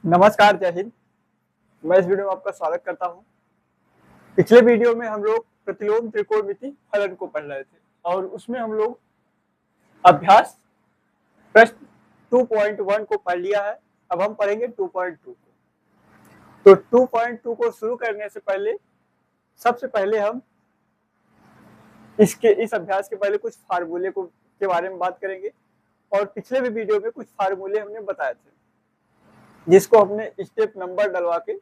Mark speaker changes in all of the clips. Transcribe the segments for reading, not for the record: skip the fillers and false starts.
Speaker 1: नमस्कार, जय हिंद। मैं इस वीडियो में आपका स्वागत करता हूं। पिछले वीडियो में हम लोग प्रतिलोम त्रिकोणमिति फलन को पढ़ रहे थे और उसमें हम लोग अभ्यास प्रश्न 2.1 को पढ़ लिया है। अब हम पढ़ेंगे 2.2 को। तो 2.2 को शुरू करने से पहले सबसे पहले हम इस अभ्यास के पहले कुछ फार्मूले के बारे में बात करेंगे। और पिछले भी वीडियो में कुछ फार्मूले हमने बताए थे जिसको हमने स्टेप नंबर डलवा के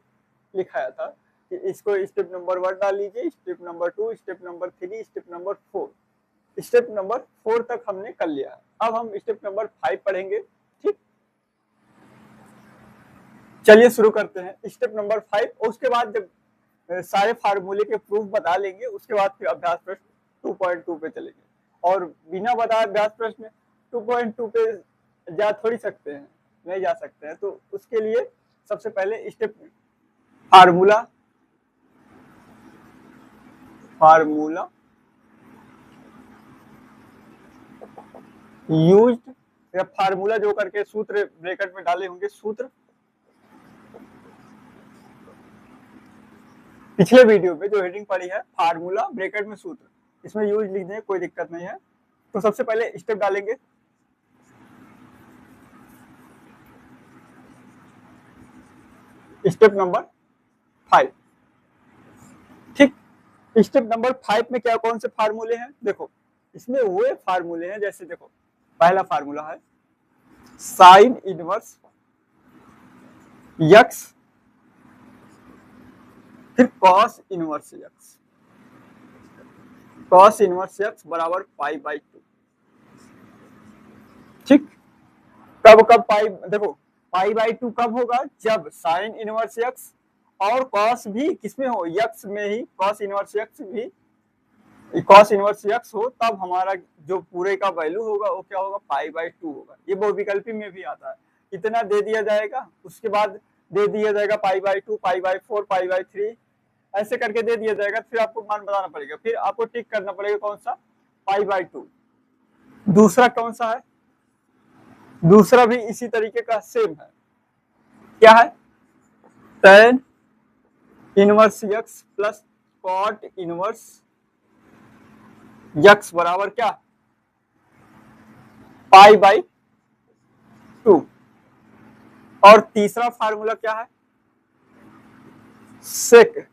Speaker 1: लिखाया था कि इसको स्टेप नंबर 1 डाल लीजिए, step number 2, step number 3, step number 4। Step number 4 तक हमने कर लिया है। अब हम स्टेप नंबर 5 पढ़ेंगे। ठीक, चलिए शुरू करते हैं स्टेप नंबर 5। और उसके बाद जब सारे फार्मूले के प्रूफ बता लेंगे उसके बाद फिर अभ्यास प्रश्न 2.2 पे चलेंगे। और बिना बताए अभ्यास प्रश्न 2.2 पे जा थोड़ी सकते हैं, नहीं जा सकते हैं। तो उसके लिए सबसे पहले स्टेप फार्मूला यूज्ड या फार्मूला जो करके सूत्र ब्रैकेट में डाले होंगे सूत्र। पिछले वीडियो में जो हेडिंग पड़ी है फार्मूला ब्रैकेट में सूत्र, इसमें यूज लिख दें, कोई दिक्कत नहीं है। तो सबसे पहले स्टेप डालेंगे। Step number 5। ठीक, स्टेप नंबर 5 में क्या कौन से फार्मूले हैं? देखो, इसमें वो फार्मूले हैं, जैसे देखो पहला फार्मूला है साइन इनवर्स यक्स फिर cos inverse x. Cos inverse x बराबर पाई बाई 2। ठीक, कब पाई, देखो पाई बाई 2 कब होगा? जब साइन इनवर्स यक्स और कॉस भी किसमें हो? यक्स में ही। कॉस इनवर्स यक्स हो तब हमारा जो पूरे का वैल्यू होगा वो क्या होगा? पाई बाई 2 होगा। ये बहुविकल्पी में भी आता है। इतना दे दिया जाएगा, उसके बाद दे दिया जाएगा पाई by 2, pi by 4, pi by 3, ऐसे करके दे दिया जाएगा। फिर आपको मान बताना पड़ेगा, फिर आपको टिक करना पड़ेगा कौन सा? पाई बाई 2। दूसरा कौन सा है? दूसरा भी इसी तरीके का सेम है। क्या है? tan inverse x plus cot inverse x बराबर क्या? Pi by 2। और तीसरा फार्मूला क्या है? Sec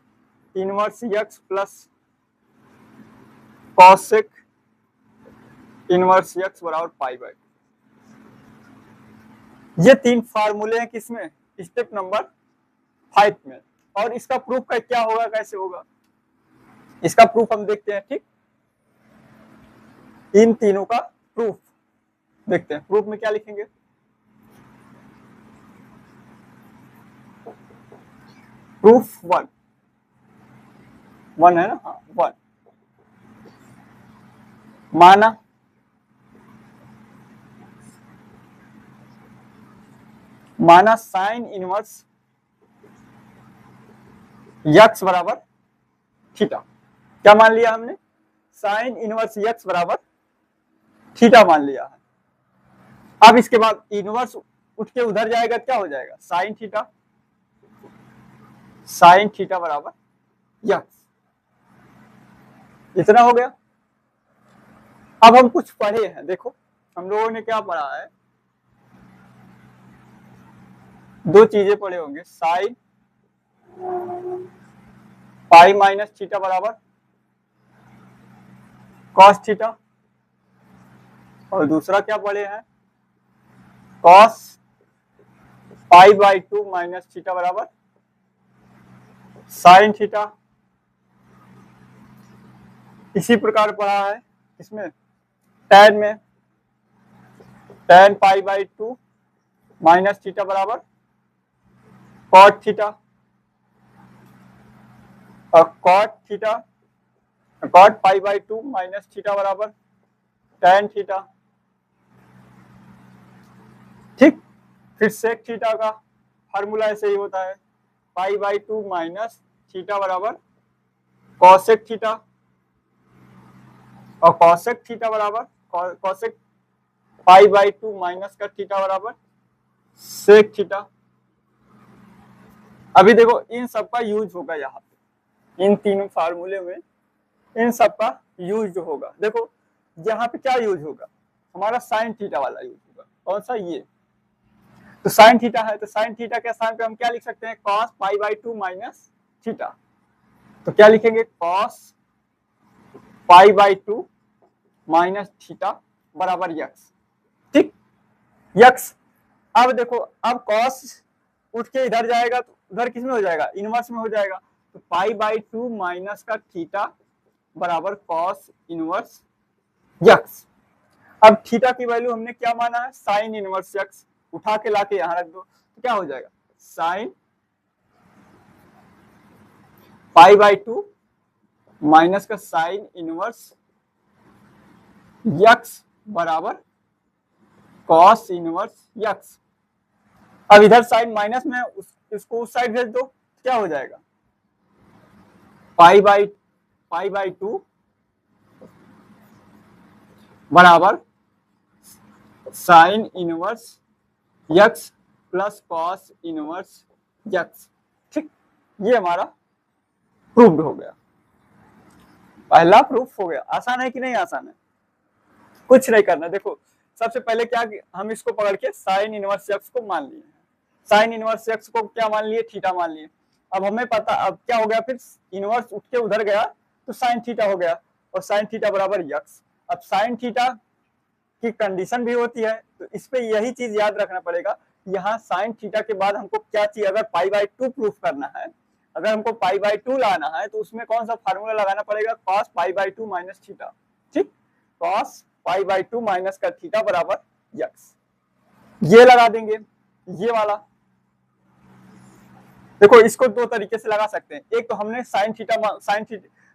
Speaker 1: inverse x plus cosec inverse x बराबर पाई बाई 2। ये तीन फार्मूले हैं किसमें? स्टेप नंबर 5 में। और इसका प्रूफ का क्या होगा, कैसे होगा इसका प्रूफ हम देखते हैं। ठीक, इन तीनों का प्रूफ देखते हैं। प्रूफ में क्या लिखेंगे? प्रूफ 1 है ना? हाँ, 1 माना साइन इनवर्स यक्स बराबर थीटा। क्या मान लिया हमने? साइन इनवर्स यक्स बराबर थीटा मान लिया है। अब इसके बाद इनवर्स उठ के उधर जाएगा, क्या हो जाएगा? साइन थीटा बराबर यक्स। इतना हो गया। अब हम कुछ पढ़े हैं, देखो हम लोगों ने क्या पढ़ा है, दो चीजें पढ़े होंगे। साइन पाई माइनस थीटा बराबर कॉस थीटा, और दूसरा क्या पढ़े हैं? Cos pi by 2 minus theta बराबर साइन थीटा। इसी प्रकार पढ़ा है इसमें tan में, tan pi by 2 minus theta बराबर कॉट थीटा, और cot pi by 2 minus theta बराबर tan थीटा। ठीक, फिर सेक थीटा का फार्मूला ऐसे ही होता है, पाई बाई 2 माइनस थीटा बराबर कॉसेक थीटा, और कॉसेक थीटा बराबर कॉसेक पाई बाई 2 माइनस का थीटा बराबर सेक थीटा। अभी देखो इन सब का यूज होगा यहाँ पे, इन तीनों फार्मूले में इन सब का यूज जो होगा, देखो यहाँ पे क्या यूज होगा, हमारा साइन थीटा वाला यूज होगा। कौन सा, ये तो साइन थीटा है, तो साइन थीटा के स्थान पे हम क्या लिख सकते हैं, cos pi by 2 minus theta. तो क्या लिखेंगे, cos pi by 2 minus theta बराबर यक्स। ठीक, यक्स। अब देखो, अब कॉस उठ के इधर जाएगा तो उधर किस में हो जाएगा, इनवर्स में हो जाएगा। तो पाई बाई 2 माइनस का थीटा बराबर कॉस इनवर्स यक्स। अब थीटा की वैल्यू हमने क्या माना है, साइन इनवर्स यक्स, उठा के लाके यहां रख दो तो क्या हो जाएगा, साइन पाई बाई 2 माइनस का साइन इनवर्स यक्स बराबर कॉस इनवर्स यक्स। अब इधर साइन माइनस में इसको उस साइड भेज दो, क्या हो जाएगा, पाई बाई 2 बराबर sine inverse x plus cos inverse x. ठीक, ये हमारा प्रूव्ड हो गया, पहला प्रूफ हो गया। आसान है कि नहीं आसान है, कुछ नहीं करना। देखो सबसे पहले क्या, हम इसको पकड़ के साइन इनवर्स यक्स को मान लिए, साइन इनवर्स यक्स को क्या मान लिए, थीटा मान लिए। अब हमें पता, अब क्या हो गया, फिर इनवर्स उठ के उधर गया तो साइन थीटा हो गया, और साइन थीटा बराबर यक्स। अब साइन थीटा की कंडीशन भी होती है, तो इस पे यही चीज याद रखना पड़ेगा, यहाँ साइन थीटा के बाद हमको क्या चाहिए, अगर पाई बाई 2 प्रूफ करना है, अगर हमको पाई बाई 2 लाना है तो उसमें कौन सा फार्मूला लगाना पड़ेगा, cos pi by 2 minus theta. ठीक, कॉस पाई बाई 2 माइनस का थीटा बराबर यक्स, ये लगा देंगे, ये वाला। देखो इसको दो तरीके से लगा सकते हैं, एक तो हमने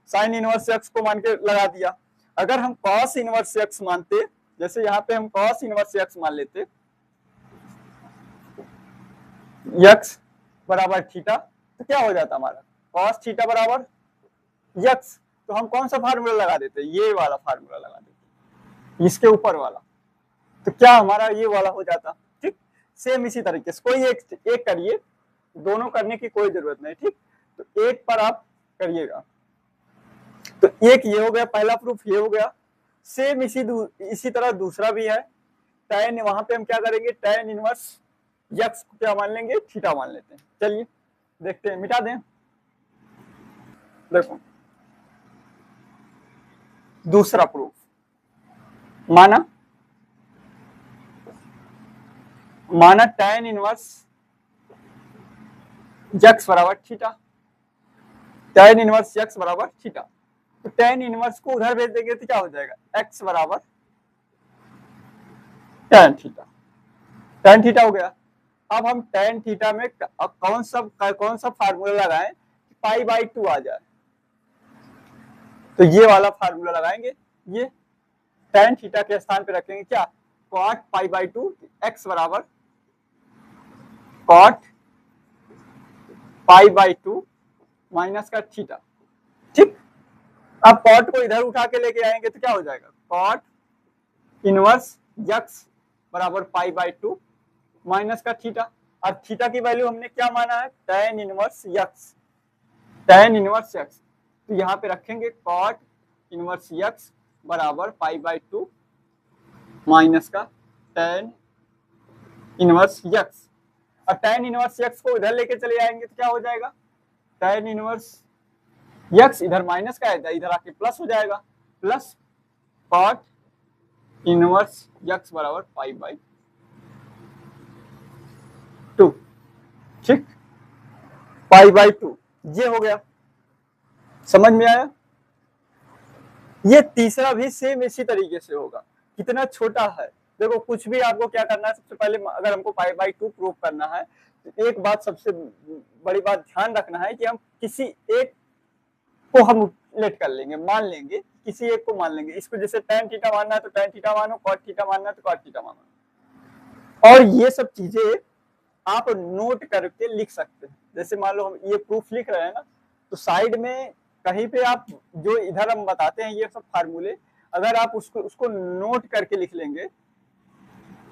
Speaker 1: साइन इनवर्स एक्स को मान के लगा दिया। अगर हम कॉस इनवर्स एक्स मानते, जैसे यहाँ पे हम कॉस इनवर्स एक्स मान लेते, यक्स बराबर थीटा, तो क्या हो जाता हमारा, कॉस थीटा बराबर यक्स। तो हम कौन सा फार्मूला लगा देते, ये वाला फार्मूला लगा देते, इसके ऊपर वाला, तो क्या हमारा ये वाला हो जाता। ठीक, सेम इसी तरीके से कोई एक करिए, दोनों करने की कोई जरूरत नहीं। ठीक, तो एक पर आप करिएगा, तो एक ये हो गया, पहला प्रूफ ये हो गया। सेम इसी तरह दूसरा भी है, tan, वहां पे हम क्या करेंगे, tan इनवर्स यक्स को क्या मान लेंगे, थीटा मान लेते हैं। चलिए देखते हैं, मिटा दें। देखो दूसरा प्रूफ माना tan इनवर्स यक्स बराबर थीटा, tan इनवर्स यक्स बराबर थीटा। तो tan इनवर्स को उधर भेज देंगे तो क्या हो जाएगा, x बराबर tan थीटा हो गया। अब हम tan थीटा में कौन सा फार्मूला लगाएं कि पाई बाई 2 आ जाए, तो ये वाला फार्मूला लगाएंगे। ये tan थीटा के स्थान पे रखेंगे क्या, cot पाई बाई 2, x बराबर cot पाई बाई 2 माइनस का थीटा। ठीक, अब कॉट को इधर उठा के लेके आएंगे तो क्या हो जाएगा, कॉट इनवर्स यक्स बराबर पाई बाई 2 माइनस का थीटा। और थीटा की वैल्यू हमने क्या माना है, tan इनवर्स यक्स, तो यहाँ पे रखेंगे कॉट इनवर्स यक्स बराबर पाई बाई 2 माइनस का tan इनवर्स यक्स। और tan इनवर्स यक्स को इधर लेके चले आएंगे तो क्या हो जाएगा, tan इनवर्स यक्स इधर माइनस का है, इधर आके प्लस हो जाएगा, प्लस कॉट इनवर्स यक्स बराबर पाई बाई 2। ठीक, पाई बाई 2 ये हो गया, समझ में आया। ये तीसरा भी सेम इसी तरीके से होगा, कितना छोटा है। देखो कुछ भी आपको क्या करना है, सबसे पहले अगर हमको पाई बाई 2 प्रूव करना है तो एक बात, सबसे बड़ी बात ध्यान रखना है कि हम किसी एक को हम लेट कर लेंगे, मान लेंगे, किसी एक को मान लेंगे। इसको जैसे tan थीटा मानना है तो tan थीटा मानो, cot थीटा मानना है तो cot थीटा मानो। और ये सब चीजें आप नोट करके लिख सकते हैं। जैसे मान लो हम ये प्रूफ लिख रहे हैं ना, तो साइड में कहीं पे आप जो इधर हम बताते हैं ये सब फार्मूले, अगर आप उसको नोट करके लिख लेंगे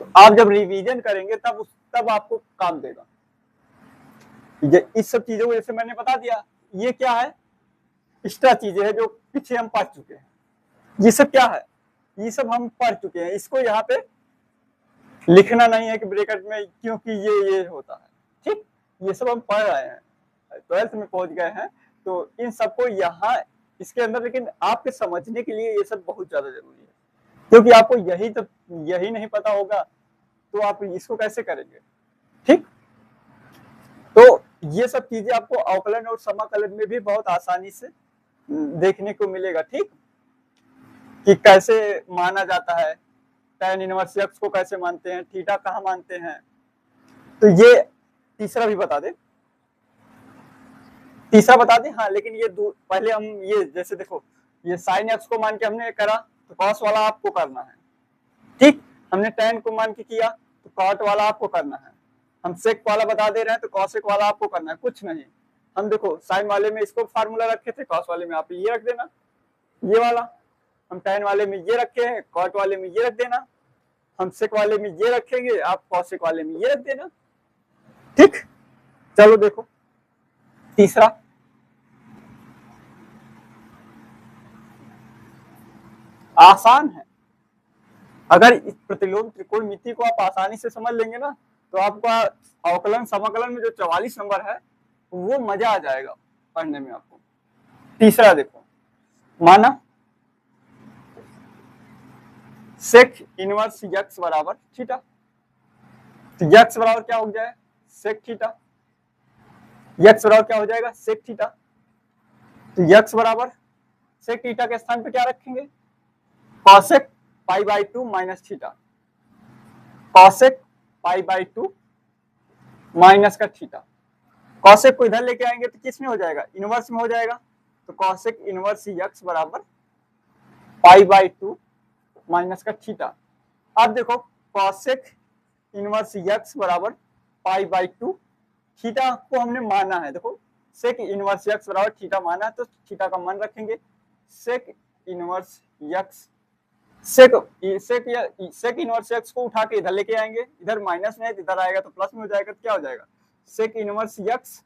Speaker 1: तो आप जब रिवीजन करेंगे तब आपको काम देगा। ये इस सब चीजों को जैसे मैंने बता दिया, ये क्या है, एक्स्ट्रा चीजें हैं जो पीछे हम पढ़ चुके हैं। ये सब क्या है, ये सब हम पढ़ चुके हैं, इसको यहाँ पे लिखना नहीं है कि ब्रैकेट में, क्योंकि ये होता है, ठीक। ये सब हम पढ़ रहे हैं, 12th में पहुंच गए हैं, तो इन सबको यहाँ इसके अंदर, लेकिन आपके समझने के लिए ये सब बहुत ज्यादा जरूरी है, क्योंकि आपको यही नहीं पता होगा तो आप इसको कैसे करेंगे, ठीक। तो ये सब चीजें आपको अवकलन और समाकलन में भी बहुत आसानी से देखने को मिलेगा, ठीक, कि कैसे माना जाता है, tan इनवर्स x को कैसे मानते हैं, थीटा कहाँ मानते हैं। तो ये तीसरा भी बता दे, तीसरा बता दे, हाँ, लेकिन ये पहले हम ये जैसे देखो, ये sin x को मान के हमने करा तो cos वाला आपको करना है, ठीक। हमने tan को मान के किया तो cot वाला आपको करना है। हम sec वाला बता दे रहे हैं तो cosec वाला आपको करना है, कुछ नहीं। हम देखो sin वाले में इसको फार्मूला रखे थे, cos वाले में आप ये रख देना, ये वाला। हम tan वाले में ये रखे हैं, cot वाले में ये रख देना। हम sec वाले में ये रखेंगे, आप cosec वाले में ये रख देना, ठीक। चलो देखो तीसरा, आसान है। अगर इस प्रतिलोम त्रिकोणमिति को आप आसानी से समझ लेंगे ना, तो आपका अवकलन समाकलन में जो 44 नंबर है वो मजा आ जाएगा पढ़ने में आपको। तीसरा देखो, माना सेक इनवर्स यक्स बराबर थीटा, तो यक्स बराबर क्या हो जाए, सेक थीटा। यक्स बराबर क्या हो जाएगा, सेक थीटा। तो यक्स बराबर सेक थीटा के स्थान पे क्या रखेंगे, cosec pi by 2 minus theta, cosec pi by 2 minus का थीटा। कॉसेक को इधर लेके आएंगे तो किस में हो जाएगा, इनवर्स में हो जाएगा। तो कॉसेक इनवर्स यक्स बराबर पाई बाई 2 माइनस का थीटा। अब देखो कॉसेक इनवर्स यक्स बराबर पाई बाई 2, थीटा को हमने माना है, देखो सेक इनवर्स यक्स बराबर थीटा माना है तो थीटा का मान रखेंगे। Sec inverse x, sec inverse x को उठा के इधर लेके आएंगे, इधर माइनस में है, इधर आएगा तो प्लस में हो जाएगा, तो क्या हो जाएगा, सेक इनवर्स एक्स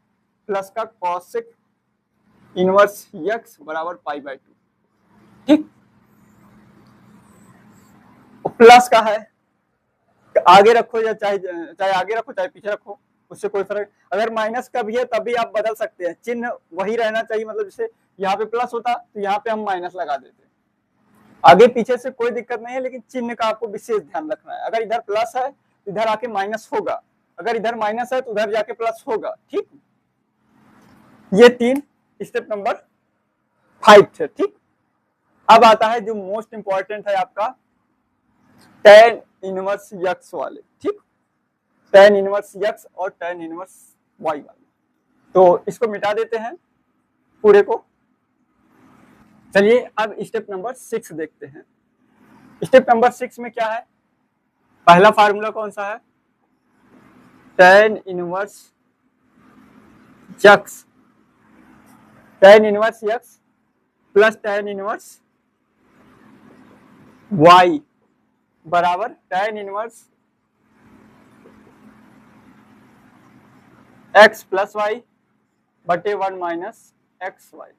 Speaker 1: प्लस का कॉसेक इनवर्स एक्स बराबर पाई बाई 2, ठीक। प्लस का है, आगे रखो या चाहे आगे रखो चाहे पीछे रखो, उससे कोई फर्क। अगर माइनस का भी है तब भी आप बदल सकते हैं, चिन्ह वही रहना चाहिए, मतलब जैसे यहाँ पे प्लस होता तो यहाँ पे हम माइनस लगा देते, आगे पीछे से कोई दिक्कत नहीं है, लेकिन चिन्ह का आपको विशेष ध्यान रखना है। अगर इधर प्लस है तो इधर आके माइनस होगा, अगर इधर माइनस है तो उधर जाके प्लस होगा, ठीक। ये 3 स्टेप नंबर 5 थे, ठीक। अब आता है जो मोस्ट इंपॉर्टेंट है आपका tan इनवर्स यक्स वाले, ठीक, tan इनवर्स यक्स और tan इनवर्स वाई वाले। तो इसको मिटा देते हैं पूरे को। चलिए अब स्टेप नंबर 6 देखते हैं। स्टेप नंबर 6 में क्या है, पहला फार्मूला कौन सा है, tan inverse x, tan inverse x plus tan inverse Y बराबर tan inverse x plus y बटे 1 माइनस एक्स वाई।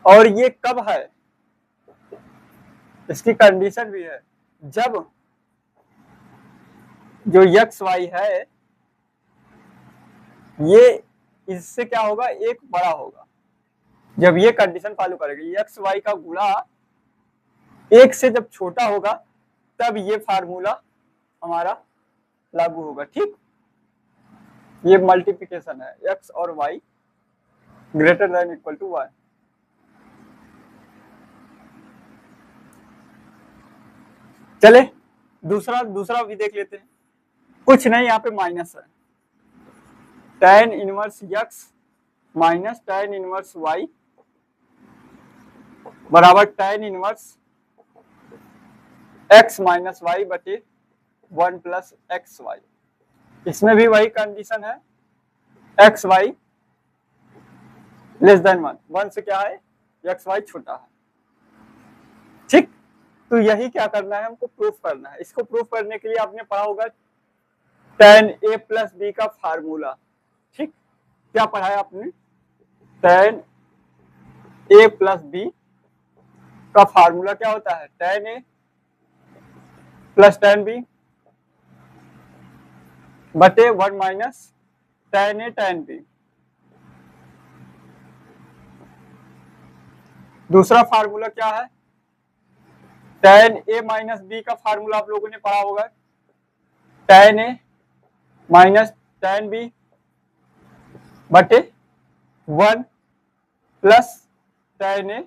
Speaker 1: और ये कब है, इसकी कंडीशन भी है, जब जो एक्स वाई है ये इससे क्या होगा, एक बड़ा होगा। जब ये कंडीशन फॉलो करेगा, एक्स वाई का गुणा एक से जब छोटा होगा तब ये फार्मूला हमारा लागू होगा, ठीक। ये मल्टीप्लिकेशन है, एक्स और y greater than equal to y. चले दूसरा भी देख लेते हैं। कुछ नहीं, यहाँ पे माइनस है, tan inverse x minus tan inverse Y बराबर tan inverse x minus y बटे 1 प्लस एक्स वाई। इसमें भी वही कंडीशन है, एक्स वाई लेस देन 1 से क्या है, एक्स वाई छोटा है, ठीक। तो यही क्या करना है, हमको प्रूफ करना है। इसको प्रूफ करने के लिए आपने पढ़ा होगा tan a प्लस बी का फार्मूला, ठीक, क्या पढ़ाया आपने, tan a प्लस बी का फार्मूला क्या होता है, tan a plus tan b बटे 1 minus tan a tan b। दूसरा फार्मूला क्या है, tan a माइनस बी का फार्मूला आप लोगों ने पढ़ा होगा, tan a minus tan b बटे 1 plus tan a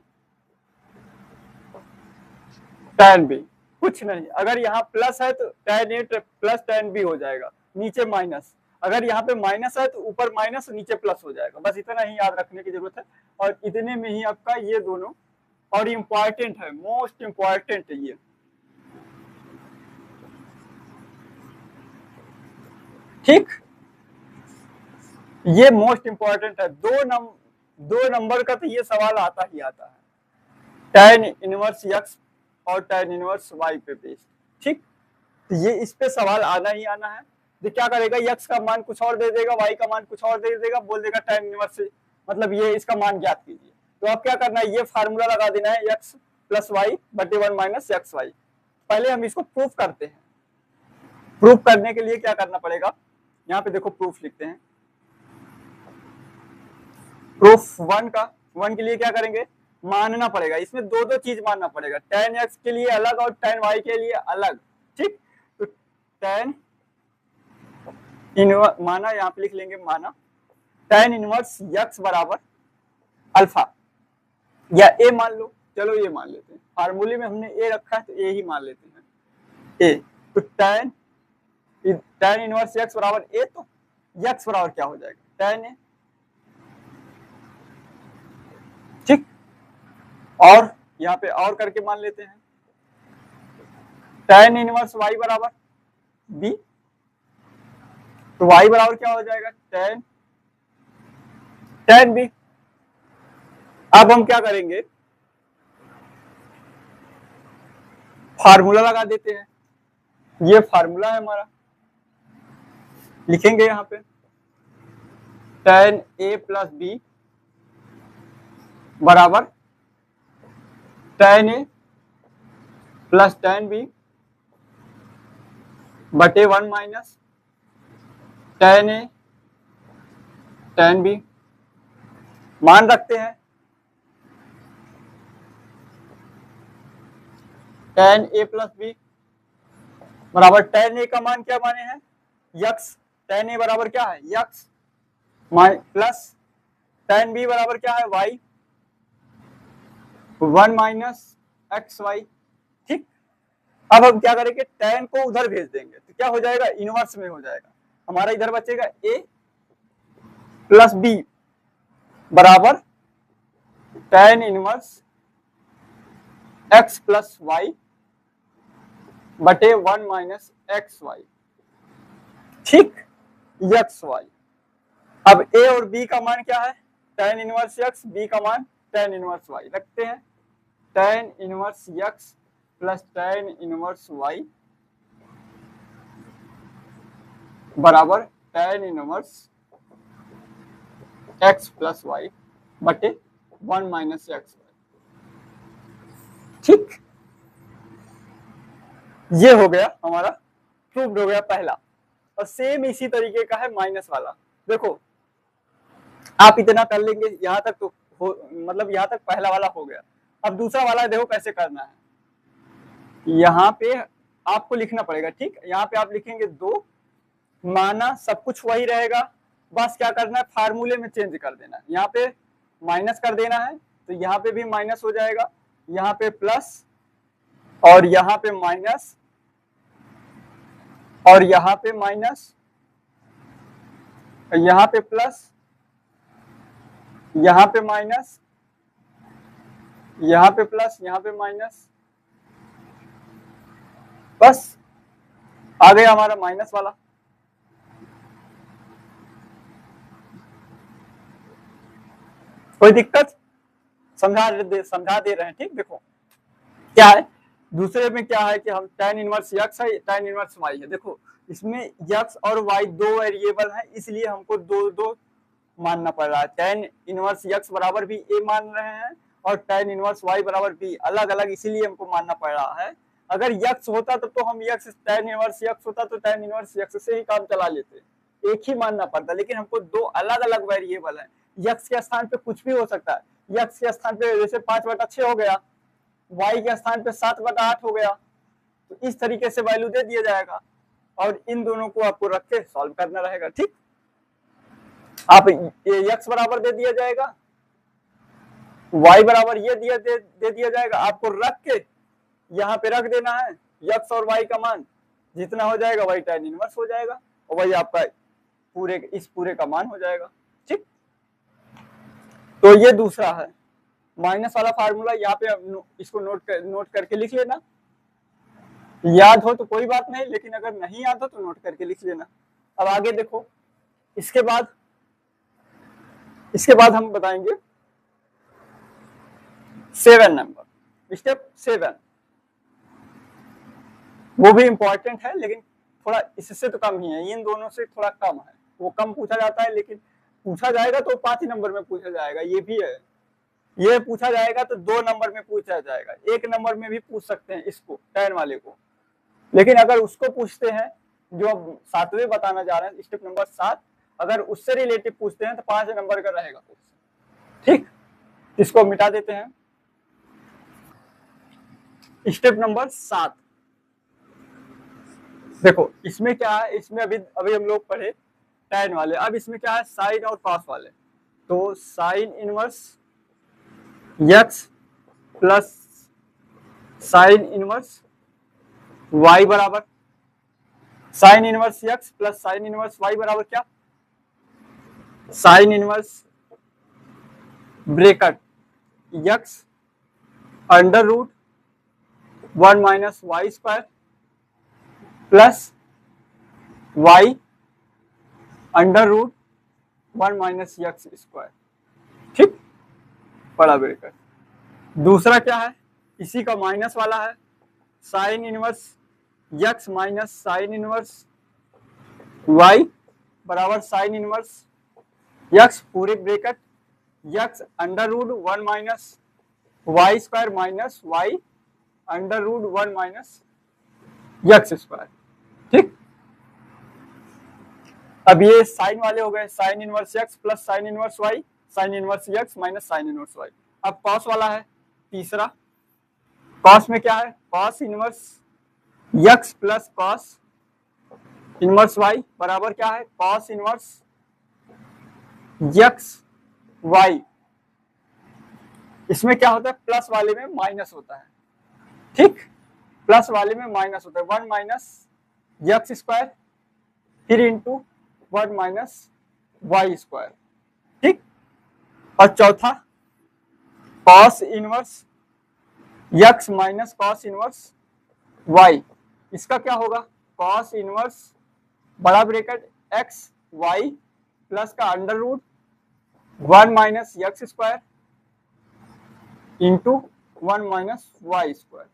Speaker 1: tan b। कुछ नहीं, अगर यहाँ प्लस है तो tan a plus tan b हो जाएगा, नीचे माइनस, अगर यहाँ पे माइनस है तो ऊपर माइनस नीचे प्लस हो जाएगा, बस इतना ही याद रखने की जरूरत है। और इतने में ही आपका ये दोनों, और इम्पॉर्टेंट है, मोस्ट इम्पॉर्टेंट है ये, ठीक, ये मोस्ट इम्पॉर्टेंट है। दो नंबर का तो ये सवाल आता ही आता है, tan इनवर्स x और tan इनवर्स y पे बेस्ड, ठीक, तो ये इस पे सवाल आना ही आना है। तो क्या करेगा, x का मान कुछ और दे देगा, y का मान कुछ और दे देगा, बोल देगा tan इनवर्स मतलब ये इसका मान ज्ञात कीजिए। तो आप क्या करना है, ये फार्मूला लगा देना है, x प्लस वाई बटे 1 माइनस एक्स वाई। पहले हम इसको प्रूफ करते हैं। प्रूफ करने के लिए क्या करना पड़ेगा, यहाँ पे देखो प्रूफ लिखते हैं। प्रूफ वन के लिए क्या करेंगे, मानना पड़ेगा, इसमें दो चीज मानना पड़ेगा, tan x के लिए अलग और tan y के लिए अलग, ठीक। तो tan इनवर्स माना, यहाँ पे लिख लेंगे माना, tan इनवर्स x बराबर अल्फा या a मान लो, चलो ये मान लेते हैं, फार्मूले में हमने a रखा है तो a ही मान लेते हैं, a। तो tan इनवर्स x बराबर a, तो x बराबर क्या हो जाएगा, tan a, ठीक। और यहाँ पे और करके मान लेते हैं, tan इनवर्स y बराबर b, तो y बराबर क्या हो जाएगा, tan b। अब हम क्या करेंगे, फार्मूला लगा देते हैं, ये फार्मूला है हमारा, लिखेंगे यहाँ पे tan a प्लस बी बराबर tan a plus tan b बटे 1 minus tan a tan b। मान रखते हैं, tan a प्लस बी बराबर tan a का मान क्या माने हैं, x, tan a बराबर क्या है x प्लस tan b बराबर क्या है y, 1 माइनस एक्स वाई, ठीक। अब हम क्या करेंगे, tan को उधर भेज देंगे तो क्या हो जाएगा, इनवर्स में हो जाएगा, हमारा इधर बचेगा a प्लस b बराबर tan inverse x plus y बटे 1 माइनस एक्स वाई, ठीक, एक्स वाई। अब a और b का मान क्या है, tan इनवर्स x, b का मान tan इनवर्स y, रखते हैं tan inverse x plus tan inverse y बराबर tan inverse x plus y बटे 1 माइनस एक्स वाई, ठीक। ये हो गया हमारा, प्रूव्ड हो गया पहला। और सेम इसी तरीके का है माइनस वाला, देखो आप इतना कर लेंगे यहाँ तक तो मतलब यहाँ तक पहला वाला हो गया। अब दूसरा वाला देखो कैसे करना है, यहाँ पे आपको लिखना पड़ेगा, ठीक, यहाँ पे आप लिखेंगे 2 माना, सब कुछ वही रहेगा, बस क्या करना है, फार्मूले में चेंज कर देना है, यहाँ पे माइनस कर देना है, तो यहाँ पे भी माइनस हो जाएगा, यहाँ पे प्लस और यहाँ पे माइनस और यहाँ पे माइनस, यहाँ पे प्लस, यहाँ पे माइनस, यहाँ पे प्लस, यहाँ पे माइनस, बस आ गया हमारा माइनस वाला। कोई दिक्कत, समझा दे रहे हैं, ठीक। देखो क्या है, दूसरे में क्या है कि हम tan इनवर्स x है, tan इनवर्स y है। देखो इसमें x और y दो वेरिएबल हैं, इसलिए हमको दो दो मानना पड़ रहा है। tan इनवर्स x बराबर भी a मान रहे हैं और tan इनवर्स y बराबर b, अलग अलग इसीलिए हमको मानना पड़ रहा है। अगर x होता तो हम x tan इनवर्स x होता तो tan इनवर्स x से ही काम चला लेते, एक ही मानना पड़ता, लेकिन हमको दो अलग अलग वेरिएबल है। x के स्थान पे कुछ भी हो सकता है, x के स्थान पे जैसे 5/6 हो गया, y के स्थान पे 7/8 हो गया, तो इस तरीके से वैल्यू दे दिया जाएगा और इन दोनों को आपको रख के सॉल्व करना रहेगा। ठीक, आप ये x बराबर दे दिया जाएगा, y बराबर ये दे दिया जाएगा, आपको रख के यहाँ पे रख देना है x और y का मान जितना हो जाएगा वही tan इनवर्स हो जाएगा और वही आपका इस पूरे का मान हो जाएगा। ठीक, तो ये दूसरा है माइनस वाला फार्मूला, यहाँ पे इसको नोट करके लिख लेना, याद हो तो कोई बात नहीं, लेकिन अगर नहीं याद हो तो नोट करके लिख लेना। अब आगे देखो, इसके बाद हम बताएंगे 7 नंबर, स्टेप 7, वो भी इंपॉर्टेंट है लेकिन थोड़ा इससे तो कम ही है, इन दोनों से थोड़ा कम है, वो कम पूछा जाता है लेकिन पूछा जाएगा तो 5 नंबर में पूछा जाएगा, ये भी है। ये पूछा जाएगा तो 2 नंबर में पूछा जाएगा, 1 नंबर में भी पूछ सकते हैं इसको, tan वाले को, लेकिन अगर उसको पूछते हैं जो अब 7वें बताना जा रहे हैं, स्टेप नंबर 7, अगर उससे रिलेटिव पूछते हैं तो 5 नंबर का रहेगा। ठीक, इसको मिटा देते हैं। स्टेप नंबर 7 देखो, इसमें क्या है, इसमें अभी हम लोग पढ़े tan वाले, अब इसमें क्या है साइन और कॉस वाले। तो sine inverse x plus sine inverse y बराबर, sine inverse x plus sine inverse y बराबर क्या, sine inverse bracket x under root 1 minus Y square plus y under root 1 minus x square. ठीक, बड़ा bracket. दूसरा क्या है, इसी का माइनस वाला है, sine inverse x minus sine inverse y बराबर साइन इनवर्स x पूरे bracket x under root 1 minus Y square minus y under root 1 minus x square. ठीक, अब ये साइन वाले हो गए, sine inverse x plus sine inverse y, sine inverse x minus sine inverse y। अब cos वाला है तीसरा, कॉस में क्या है, cos inverse x plus cos inverse y बराबर क्या है, कॉस इनवर्स x y। इसमें क्या होता है, प्लस वाले में माइनस होता है। ठीक, प्लस वाले में माइनस होता है, 1 माइनस x स्क्वायर फिर इंटू 1 माइनस वाई स्क्वायर। ठीक, और चौथा cos inverse x minus cos inverse y, इसका क्या होगा, कॉस इनवर्स बड़ा ब्रैकेट x y प्लस का under root 1 minus x square into 1 minus Y square.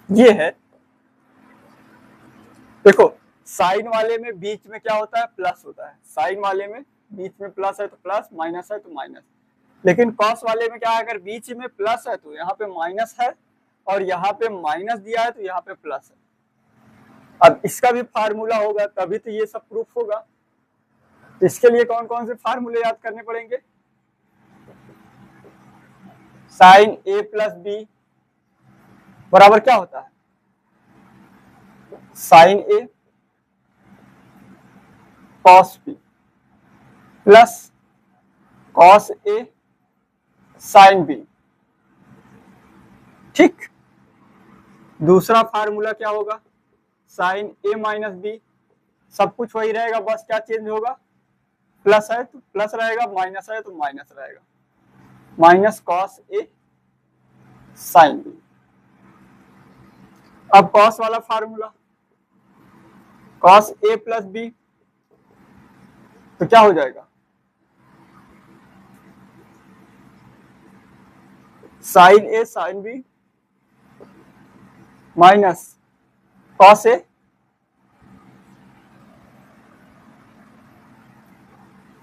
Speaker 1: ये है, देखो साइन वाले में बीच में क्या होता है, प्लस होता है, साइन वाले में बीच में प्लस है तो प्लस, माइनस है तो माइनस, लेकिन कॉस वाले में क्या है, अगर बीच में प्लस है तो यहाँ पे माइनस है और यहाँ पे माइनस दिया है तो यहाँ पे प्लस है। अब इसका भी फार्मूला होगा तभी तो ये सब प्रूफ होगा। तो इसके लिए कौन कौन से फार्मूले याद करने पड़ेंगे, साइन ए प्लस बी बराबर क्या होता है, sign A cos B plus cos A sine B. ठीक, दूसरा फार्मूला क्या होगा, साइन ए माइनस बी, सब कुछ वही रहेगा, बस क्या चेंज होगा, प्लस है तो प्लस रहेगा, माइनस है तो माइनस रहेगा, माइनस कॉस ए साइन बी। अब कॉस वाला formula, cos A plus B तो क्या हो जाएगा, sign A sine B minus cos A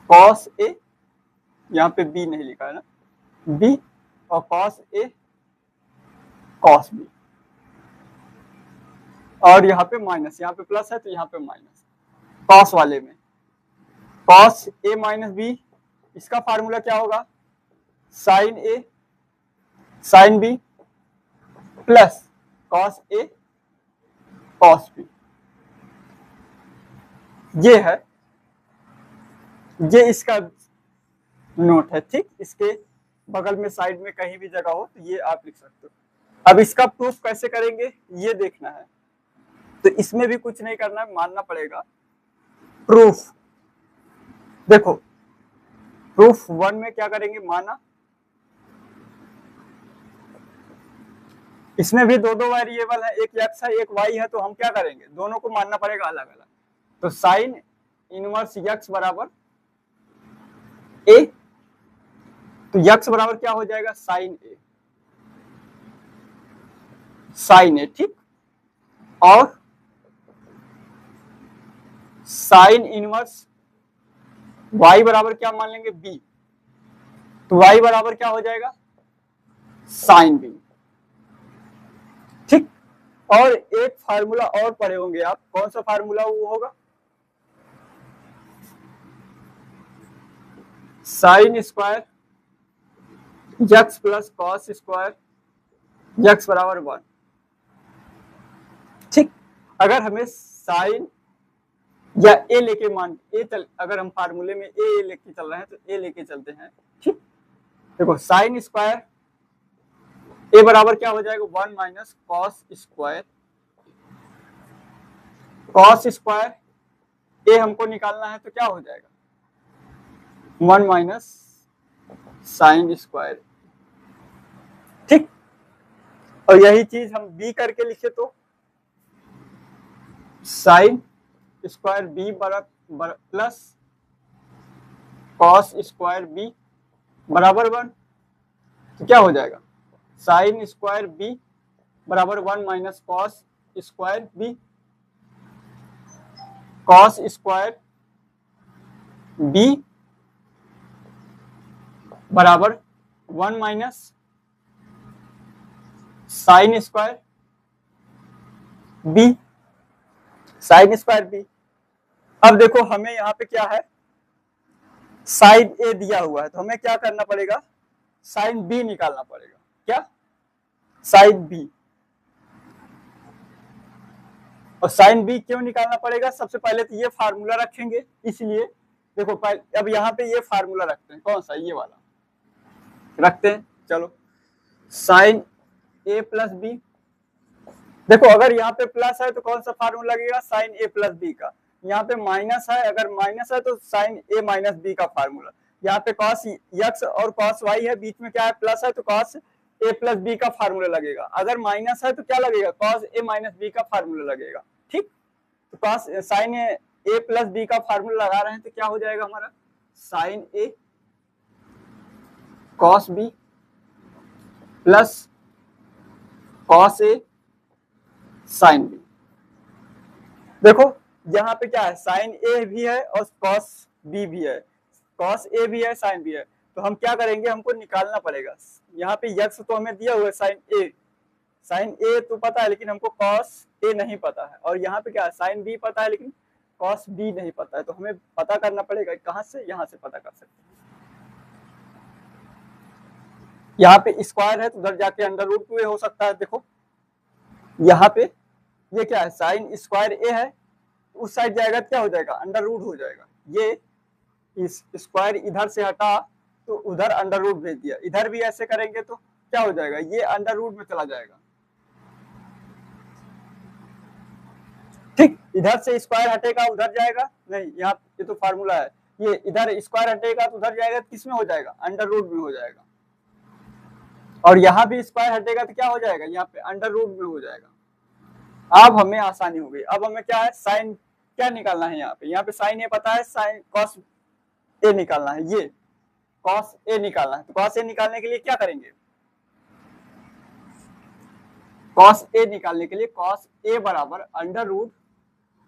Speaker 1: cos A, यहाँ पे बी नहीं लिखा है ना, बी, और कॉस ए कॉस बी, और यहाँ पे माइनस, यहाँ पे प्लस है तो यहाँ पे माइनस, कॉस वाले में कॉस ए माइनस बी, इसका फार्मूला क्या होगा, sign A sine B plus cos A cos B. ये है, ये इसका नोट है, ठीक। इसके बगल में साइड में कहीं भी जगह हो तो ये आप लिख सकते हो। अब इसका प्रूफ कैसे करेंगे ये देखना है, तो इसमें भी कुछ नहीं करना है, मानना पड़ेगा। प्रूफ देखो, प्रूफ 1 में क्या करेंगे, माना, इसमें भी दो दो वेरिएबल है, एक एक्स है एक वाई है, तो हम क्या करेंगे, दोनों को मानना पड़ेगा अलग अलग। तो साइन इनवर्स एक्स बराबर ए, तो एक्स बराबर क्या हो जाएगा, साइन ए, साइन ए, ठीक। और साइन इनवर्स y बराबर क्या मान लेंगे, b, तो y बराबर क्या हो जाएगा, साइन b, ठीक। और एक फार्मूला और पढ़े होंगे आप, कौन सा फार्मूला वो होगा, sine square x plus cos square x बराबर 1, ठीक। अगर हमें साइन या ए लेके मान ए चल, अगर हम फार्मूले में ए लेके चल रहे हैं तो ए लेके चलते हैं, ठीक। देखो साइन स्क्वायर ए बराबर क्या हो जाएगा, 1 minus cos square, cos square A हमको निकालना है तो क्या हो जाएगा, 1 माइनस साइन स्क्वायर, ठीक। और यही चीज हम बी करके लिखे तो साइन स्क्वायर बी बराबर प्लस कॉस स्क्वायर बी बराबर 1, तो क्या हो जाएगा, साइन स्क्वायर बी बराबर 1 minus cos square b, cos square b बराबर 1 minus sine square b, sine square b. अब देखो हमें यहाँ पे क्या है, साइन ए दिया हुआ है, तो हमें क्या करना पड़ेगा, साइन बी निकालना पड़ेगा, क्या, साइन बी। और साइन बी क्यों निकालना पड़ेगा, सबसे पहले तो ये फार्मूला रखेंगे, इसलिए देखो अब यहाँ पे ये फार्मूला रखते हैं, कौन सा, ये वाला रखते हैं, चलो। साइन ए प्लस बी, देखो अगर यहाँ पे प्लस है तो कौन सा फार्मूला लगेगा, साइन ए प्लस बी का। यहाँ पे माइनस है, अगर माइनस है तो साइन ए माइनस बी का फार्मूला। यहाँ पे कॉस एक्स और कॉस वाई है, बीच में क्या है, प्लस है, तो कॉस ए प्लस बी का फार्मूला लगेगा। अगर माइनस है तो क्या लगेगा, कॉस ए माइनस बी का फार्मूला लगेगा, ठीक। तो कॉस साइन ए प्लस बी का फार्मूला लगा रहे हैं तो क्या हो जाएगा हमारा, sign A cos B plus cos A sine B. देखो यहाँ पे क्या है, साइन ए भी है और कॉस बी भी है, कॉस ए भी है साइन बी है, तो हम क्या करेंगे, हमको निकालना पड़ेगा। यहाँ पे यक्स तो हमें दिया हुआ है साइन ए तो पता है, लेकिन हमको कॉस ए नहीं पता है। और यहाँ पे क्या है, साइन बी पता है लेकिन कॉस बी नहीं पता है, तो हमें पता करना पड़ेगा, कहाँ से, यहाँ से पता कर सकते हैं। यहाँ पे स्क्वायर है तो उधर जाके अंडर रूट 2 हो सकता है। देखो यहाँ पे ये क्या है, साइन स्क्वायर ए है, उस साइड जाएगा तो क्या हो जाएगा, अंडर रूट हो जाएगा। ये इस स्क्वायर इधर से हटा तो उधर अंडर रूट भेज दिया, इधर भी ऐसे करेंगे तो क्या हो जाएगा, ये अंडर रूट में चला जाएगा, ठीक। इधर से स्क्वायर हटेगा उधर जाएगा, नहीं यहाँ ये तो फार्मूला है, ये इधर स्क्वायर हटेगा तो उधर जाएगा, किस में हो जाएगा, अंडर रूट में हो जाएगा। और यहाँ भी स्क्वायर हटेगा तो क्या हो जाएगा, यहाँ पे अंडर रूट में हो जाएगा। अब हमें आसानी हो गई। अब हमें क्या है, साइन क्या निकालना है, यहाँ पे साइन ए पता है, साइन कॉस ए निकालना है, ये कॉस ए निकालना है। तो कॉस ए निकालने के लिए क्या करेंगे, कॉस ए निकालने के लिए कॉस ए बराबर under root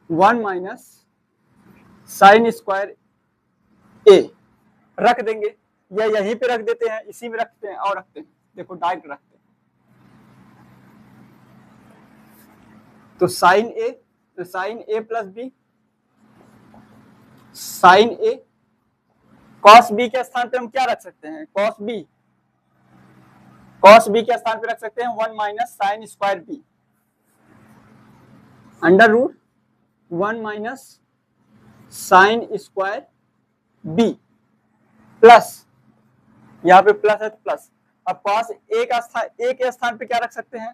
Speaker 1: 1 minus sine square A रख देंगे, या यहीं पे रख देते हैं, इसी में रखते हैं और रखते हैं, देखो डायरेक्ट रखते हैं। तो साइन ए प्लस बी, साइन ए, कॉस बी के स्थान पे हम क्या रख सकते हैं, कॉस बी के स्थान पे रख सकते हैं 1 minus sine square b under root 1 minus sine square b plus, यहाँ पे प्लस है तो प्लस। अब कॉस ए के स्थान पे क्या रख सकते हैं,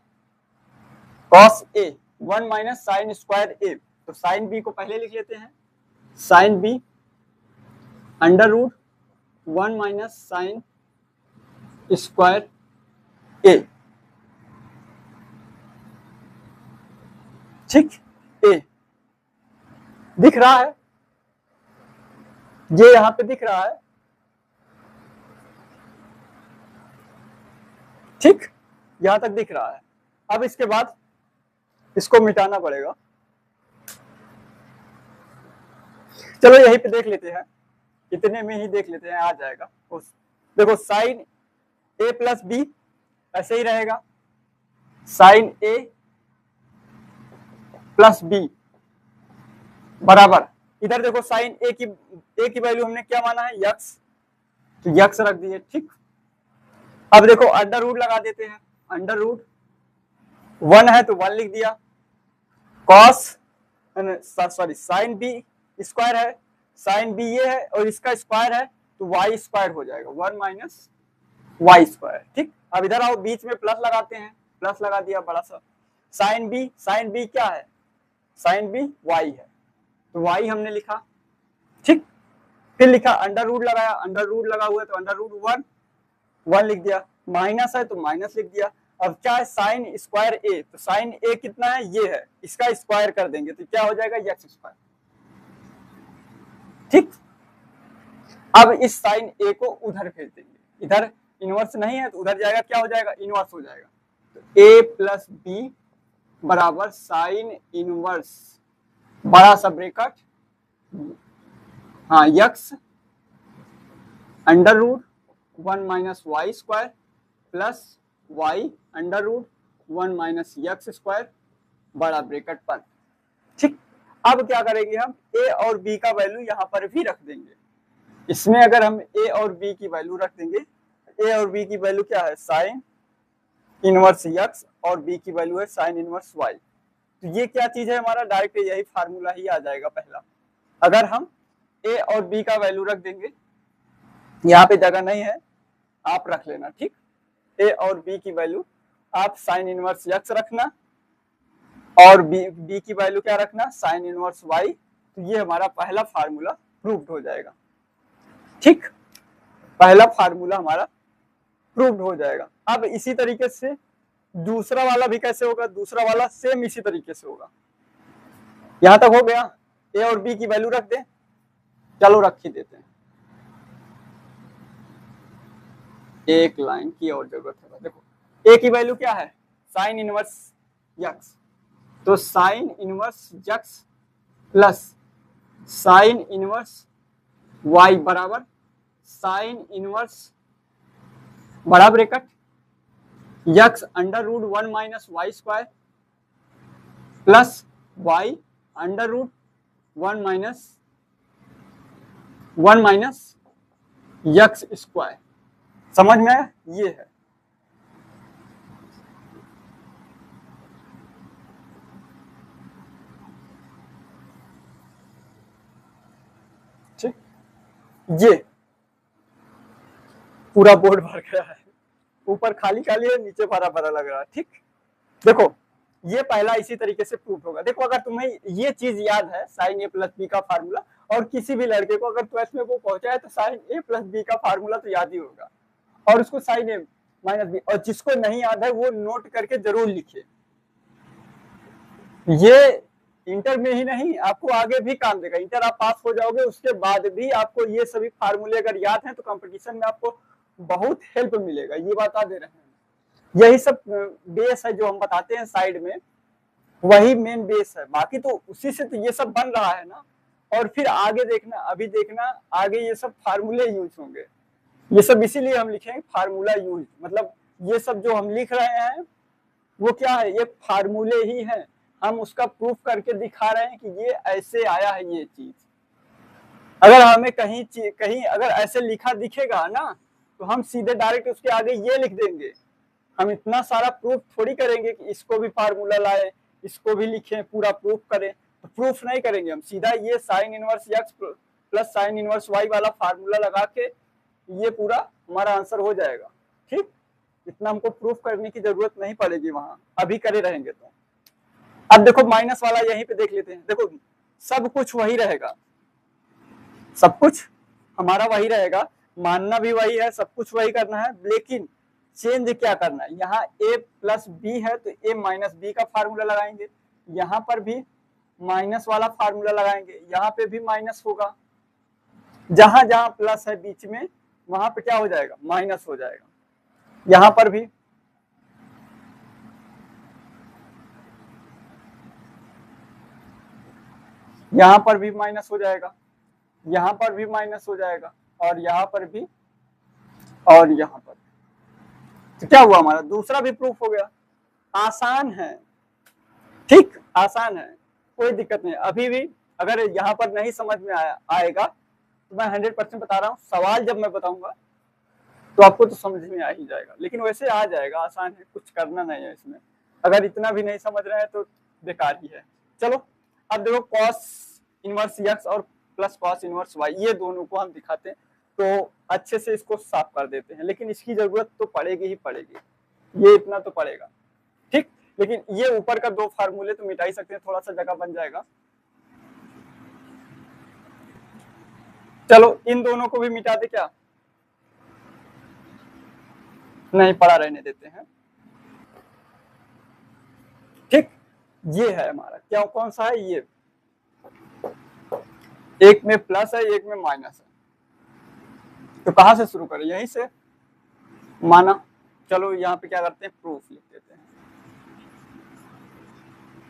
Speaker 1: cos A 1 minus sine square A, तो साइन बी को पहले लिख लेते हैं, sine B under root 1 minus sine square A, ठीक, ए दिख रहा है, ये यहां पे दिख रहा है, ठीक, यहां तक दिख रहा है। अब इसके बाद इसको मिटाना पड़ेगा, चलो यहीं पे देख लेते हैं, इतने में ही देख लेते हैं, आ जाएगा। देखो साइन ए प्लस बी ऐसे ही रहेगा, साइन ए प्लस बी बराबर, इधर देखो साइन ए की वैल्यू हमने क्या माना है, यक्स, तो यक्स रख दिए, ठीक। अब देखो अंडर रूट लगा देते हैं, अंडर रूट 1 है तो 1 लिख दिया, cos sorry sine b square है, साइन बी ये है और इसका स्क्वायर है तो वाई स्क्वायर हो जाएगा, 1 माइनस वाई स्क्वायर, ठीक। अब इधर आओ, बीच में प्लस लगाते हैं, प्लस लगा दिया बड़ा सा, साइन बी क्या है, साइन बी वाई है, तो वाई हमने लिखा, ठीक। फिर लिखा अंडर रूट लगाया, अंडर रूट लगा हुआ है तो अंडर रूट 1 लिख दिया, माइनस है तो माइनस लिख दिया। अब क्या है, साइन स्क्वायर ए, तो साइन ए कितना है, ये है, इसका स्क्वायर कर देंगे तो क्या हो जाएगा, यक्स स्क्वायर, ठीक। अब इस साइन ए को उधर भेज देंगे, इधर इनवर्स नहीं है तो उधर जाएगा, क्या हो जाएगा, इनवर्स हो जाएगा, तो ए प्लस बी बराबर साइन इनवर्स बड़ा सा ब्रैकेट, हाँ, x under root 1 minus Y square plus y under root 1 minus x square बड़ा ब्रैकेट बंद, ठीक। अब क्या करेंगे, हम ए और बी का वैल्यू यहाँ पर भी रख देंगे, इसमें अगर हम ए और बी की वैल्यू रख देंगे, ए और बी की वैल्यू क्या है, साइन इनवर्स यक्स और बी की वैल्यू है साइन इनवर्स वाई, तो ये क्या चीज है, हमारा डायरेक्ट यही फार्मूला ही आ जाएगा पहला। अगर हम ए और बी का वैल्यू रख देंगे, यहाँ पे जगह नहीं है, आप रख लेना, ठीक। ए और बी की वैल्यू आप साइन इनवर्स यक्स रखना और बी की वैल्यू क्या रखना, साइन इनवर्स वाई, तो ये हमारा पहला फार्मूला प्रूव्ड हो जाएगा, ठीक। पहला फार्मूला हमारा प्रूव्ड हो जाएगा। अब इसी तरीके से दूसरा वाला भी कैसे होगा, दूसरा वाला सेम इसी तरीके से होगा। यहां तक हो गया, ए और बी की वैल्यू रख दें, चलो रख ही देते हैं, एक लाइन की और जरूरत है। देखो ए की वैल्यू क्या है, साइन इनवर्स यक्स, तो sine inverse x plus sine inverse Y बराबर साइन इनवर्स बड़ा bracket x under root 1 minus Y square plus y under root 1 minus x square. समझ में आया, ये है, ठीक। ये पूरा बोर्ड भर गया है, ऊपर खाली खाली है, नीचे भरा भरा लग रहा है, ठीक। देखो ये पहला इसी तरीके से प्रूफ होगा। देखो अगर तुम्हें ये चीज याद है, साइन ए प्लस बी का फार्मूला, और किसी भी लड़के को अगर 12th में वो पहुंचा है तो साइन ए प्लस बी का फार्मूला तो याद ही होगा, और उसको साइन ए माइनस बी, और जिसको नहीं याद है वो नोट करके जरूर लिखे। ये इंटर में ही नहीं, आपको आगे भी काम देगा, इंटर आप पास हो जाओगे उसके बाद भी आपको ये सभी फार्मूले अगर याद हैं तो कंपटीशन में आपको बहुत हेल्प मिलेगा, ये बता दे रहे हैं। यही सब बेस है जो हम बताते हैं साइड में, वही मेन बेस है। बाकी तो उसी से तो ये सब बन रहा है ना। और फिर आगे देखना, अभी देखना आगे ये सब फार्मूले यूज होंगे। ये सब इसीलिए हम लिखेंगे फार्मूला यूज, मतलब ये सब जो हम लिख रहे हैं वो क्या है, ये फार्मूले ही हैं। हम उसका प्रूफ करके दिखा रहे हैं कि ये ऐसे आया है ये चीज। अगर हमें कहीं अगर ऐसे लिखा दिखेगा ना, तो हम सीधे डायरेक्ट उसके आगे ये लिख देंगे। हम इतना सारा प्रूफ थोड़ी करेंगे कि इसको भी फार्मूला लाए, इसको भी लिखें, पूरा प्रूफ करें। तो प्रूफ नहीं करेंगे, हम सीधा ये sine inverse x plus sine inverse y वाला फार्मूला लगा के ये पूरा हमारा आंसर हो जाएगा। ठीक, इतना हमको प्रूफ करने की जरूरत नहीं पड़ेगी वहां, अभी करे रहेंगे तो। अब देखो माइनस वाला यहीं पे देख लेते हैं। देखो सब कुछ वही रहेगा, सब कुछ हमारा वही रहेगा, मानना भी वही है, सब कुछ वही करना है, लेकिन चेंज क्या करना है। यहाँ a प्लस बी है तो a माइनस बी का फार्मूला लगाएंगे, यहाँ पर भी माइनस वाला फार्मूला लगाएंगे, यहाँ पे भी माइनस होगा। जहां जहां प्लस है बीच में वहां पे क्या हो जाएगा, माइनस हो जाएगा। यहाँ पर भी माइनस हो जाएगा, यहाँ पर भी माइनस हो जाएगा, और यहाँ पर भी, और यहाँ पर। तो क्या हुआ, हमारा दूसरा भी प्रूफ हो गया। आसान है, ठीक, आसान है, कोई दिक्कत नहीं। अभी भी अगर यहाँ पर नहीं समझ में आएगा तो मैं 100% बता रहा हूँ, सवाल जब मैं बताऊंगा तो आपको तो समझ में आ ही जाएगा। लेकिन वैसे आ जाएगा, आसान है, कुछ करना नहीं है इसमें। अगर इतना भी नहीं समझ रहे हैं तो बेकार ही है। चलो अब देखो कॉस इनवर्स एक्स और प्लस कॉस इनवर्स वाई, ये दोनों को हम दिखाते हैं तो अच्छे से इसको साफ कर देते हैं। लेकिन इसकी जरूरत तो पड़ेगी ही पड़ेगी, ये इतना तो पड़ेगा, ठीक। लेकिन ये ऊपर का दो फार्मूले तो मिटा ही सकते हैं, थोड़ा सा जगह बन जाएगा। चलो इन दोनों को भी मिटा दे, क्या नहीं, पड़ा रहने देते हैं, ठीक। ये है हमारा क्या, कौन सा है ये, एक में प्लस है एक में माइनस है। तो कहां से शुरू करें, यहीं से माना। चलो यहाँ पे क्या करते हैं, प्रूफ लिख देते हैं।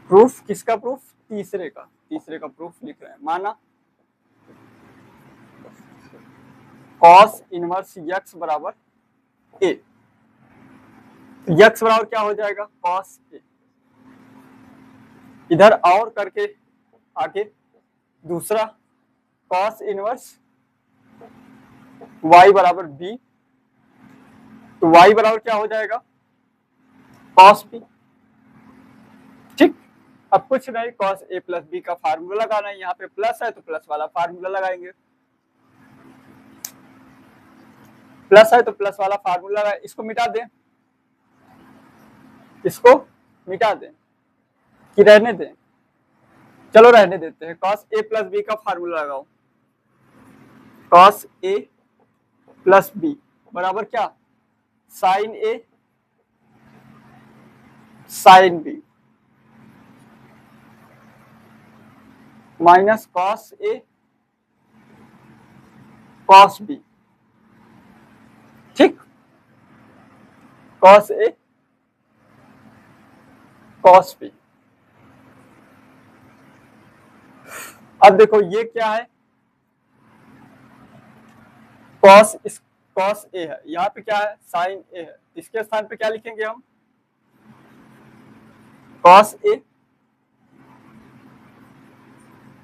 Speaker 1: प्रूफ किसका, प्रूफ तीसरे का प्रूफ लिख रहे हैं। माना कॉस इनवर्स एक्स बराबर ए, एक्स बराबर क्या हो जाएगा, कॉस ए। इधर और करके आगे दूसरा कॉस इनवर्स y बराबर b, तो y बराबर क्या हो जाएगा, कॉस b, ठीक। अब कुछ नहीं, कॉस a प्लस बी का फार्मूला लगाना है। यहाँ पे प्लस है तो प्लस वाला फार्मूला लगाएंगे, प्लस है तो प्लस वाला फार्मूला लगाए। इसको मिटा दें, इसको मिटा दें कि रहने दें, चलो रहने देते हैं। कॉस ए प्लस बी का फार्मूला लगाओ, कॉस ए प्लस बी बराबर क्या, साइन ए साइन बी माइनस कॉस ए कॉस बी, ठीक। कॉस ए कॉस बी। अब देखो ये क्या है, कॉस ए है, यहाँ पे क्या है, साइन ए है। इसके स्थान पे क्या लिखेंगे हम, कॉस ए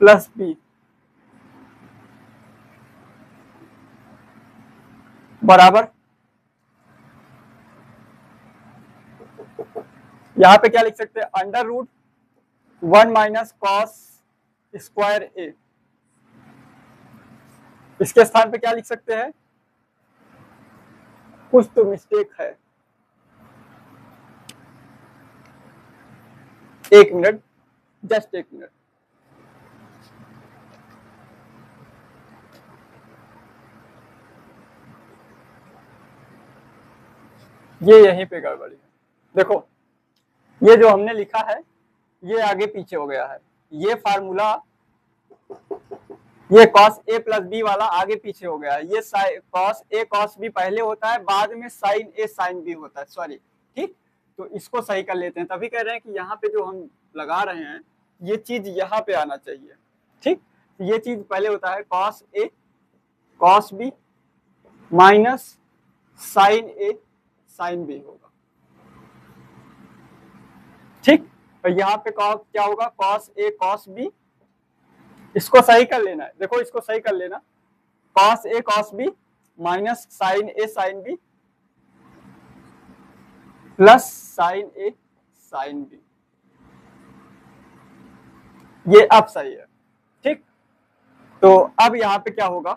Speaker 1: प्लस बी बराबर, यहाँ पे क्या लिख सकते हैं, under root 1 minus cos square A. इसके स्थान पे क्या लिख सकते हैं, कुछ तो मिस्टेक है, एक मिनट, जस्ट एक मिनट। ये यहीं पे गड़बड़ी है। देखो ये जो हमने लिखा है ये आगे पीछे हो गया है, ये फार्मूला, ये कॉस ए प्लस बी वाला आगे पीछे हो गया है। ये कॉस ए कॉस बी पहले होता है, बाद में साइन ए साइन बी होता है, सॉरी ठीक, तो इसको सही कर लेते हैं। तभी कह रहे हैं कि यहाँ पे जो हम लगा रहे हैं ये चीज यहाँ पे आना चाहिए। ठीक, ये चीज पहले होता है cos A cos B minus sign A sine B होगा। ठीक, और यहाँ पे क्या होगा कॉस ए कॉस बी, इसको सही कर लेना है। देखो इसको सही कर लेना, cos A cos B minus sign A sine B plus sign A sign b, ये अब सही है। ठीक, तो अब यहाँ पे क्या होगा,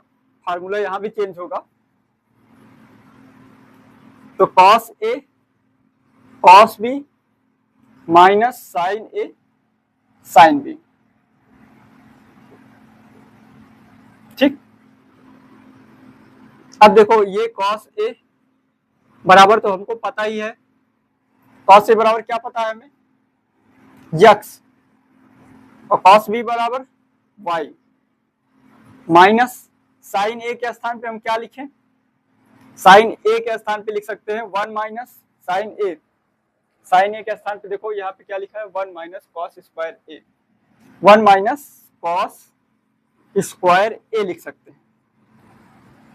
Speaker 1: फार्मूला यहाँ भी चेंज होगा। तो cos A cos B minus sign A sine B. ठीक, अब देखो ये कॉस ए बराबर तो हमको पता ही है, कॉस ए बराबर क्या पता है हमें, यक्स, और कॉस बी बराबर वाई, माइनस साइन ए के स्थान पे हम क्या लिखें, साइन ए के स्थान पे लिख सकते हैं 1 माइनस साइन ए। साइन ए के स्थान पे देखो यहाँ पे क्या लिखा है 1 माइनस कॉस स्क्वायर ए, 1 माइनस कॉस स्क्वायर ए लिख सकते हैं।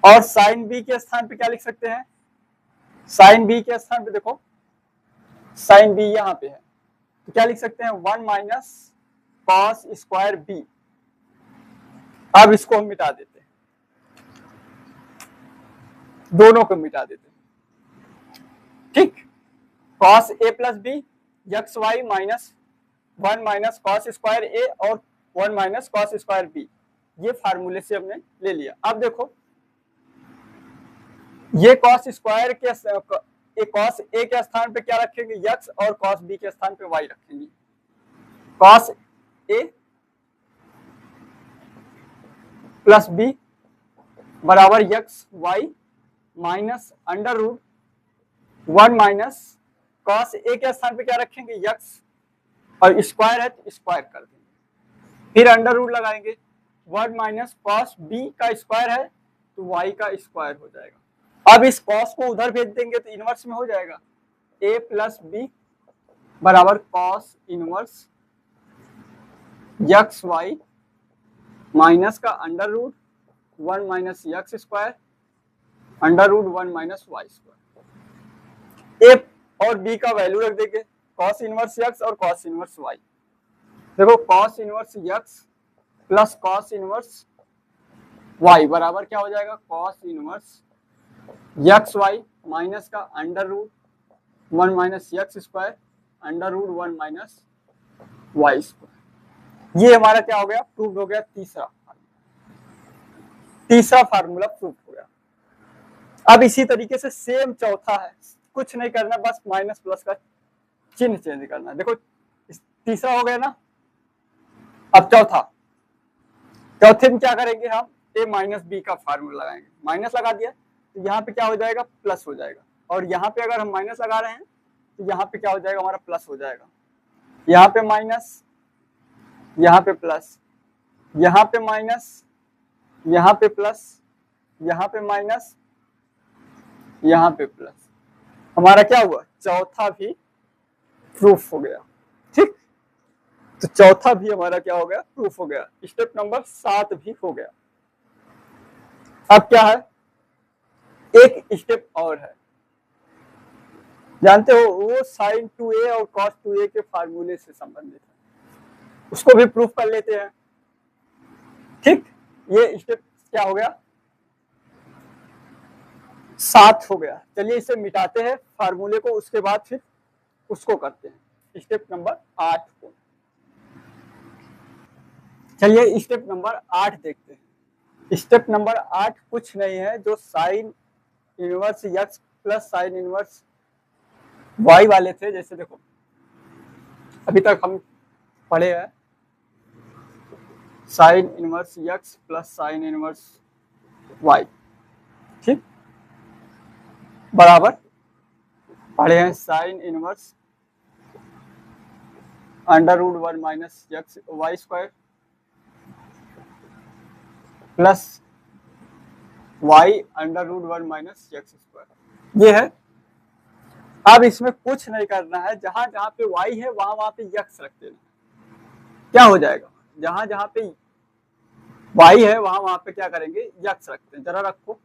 Speaker 1: और साइन बी के स्थान पे क्या लिख सकते हैं, साइन बी के स्थान पे देखो साइन बी यहाँ पे है, तो क्या लिख सकते हैं 1 माइनस कॉस स्क्वायर बी। अब इसको हम मिटा देते हैं, दोनों को मिटा देते हैं। ठीक, cos A plus B X Y minus 1 minus cos square A और 1 माइनस कॉस स्क्वायर बी, ये फार्मूले से हमने ले लिया। अब देखो ये कॉस स्क्वायर के कॉस ए के स्थान पे क्या रखेंगे एक्स, और कॉस बी के स्थान पे वाई रखेंगे। कॉस ए प्लस बी बराबर X Y minus under root 1 minus cos A के स्थान पे क्या रखेंगे एक्स, और स्क्वायर है तो स्क्वायर कर देंगे, फिर अंडर रूट लगाएंगे 1 माइनस कॉस बी का स्क्वायर है तो वाई का स्क्वायर हो जाएगा। अब इस कॉस को उधर भेज देंगे तो इनवर्स में हो जाएगा, ए प्लस बी बराबर cos inverse X Y minus का under root 1 minus x square under root 1 minus Y square. A और बी का वैल्यू रख देंगे कॉस इनवर्स एक्स और कॉस इनवर्स वाई। देखो cos inverse x plus cos inverse Y बराबर क्या हो जाएगा, cos inverse X Y minus का under root 1 minus x square under root 1 minus Y square. ये हमारा क्या हो गया, प्रूव हो गया, तीसरा फार्मूला प्रूव हो गया। अब इसी तरीके से सेम चौथा है, कुछ नहीं करना, बस माइनस प्लस का चिन्ह चेंज करना। देखो तीसरा हो गया ना, अब चौथे में क्या करेंगे हम, ए माइनस बी का फार्मूला लगाएंगे। माइनस लगा दिया तो यहाँ पे क्या हो जाएगा, प्लस हो जाएगा, और यहाँ पे अगर हम माइनस लगा रहे हैं तो यहाँ पे क्या हो जाएगा, हमारा प्लस हो जाएगा। यहाँ पे माइनस, यहाँ पे प्लस, यहाँ पे माइनस, यहाँ पे प्लस, यहाँ पे माइनस, यहाँ पे प्लस, हमारा क्या हुआ, चौथा भी प्रूफ हो गया। ठीक, तो चौथा भी हमारा क्या हो गया, प्रूफ हो गया। स्टेप नंबर 7 भी हो गया। अब क्या है, एक स्टेप और है, जानते हो वो साइन 2a और कॉस 2a के फार्मूले से संबंधित है, उसको भी प्रूफ कर लेते हैं। ठीक, ये स्टेप क्या हो गया, 7 हो गया। चलिए इसे मिटाते हैं फार्मूले को, उसके बाद फिर उसको करते हैं स्टेप नंबर 8 को। चलिए स्टेप नंबर 8 देखते हैं। स्टेप नंबर 8 कुछ नहीं है, जो sine inverse x plus sine inverse y वाले थे। जैसे देखो अभी तक हम पढ़े हैं sine inverse x plus sine inverse y, ठीक, बराबर पढ़े हैं sine inverse under root 1 minus x y square plus y under root 1 minus x square, ये है। अब इसमें कुछ नहीं करना है, जहां जहां पे y है वहां वहां पे यक्स रख देना। क्या हो जाएगा, जहां जहां पे y है वहां वहां पे क्या करेंगे, यक्स रखते हैं। जरा रखो,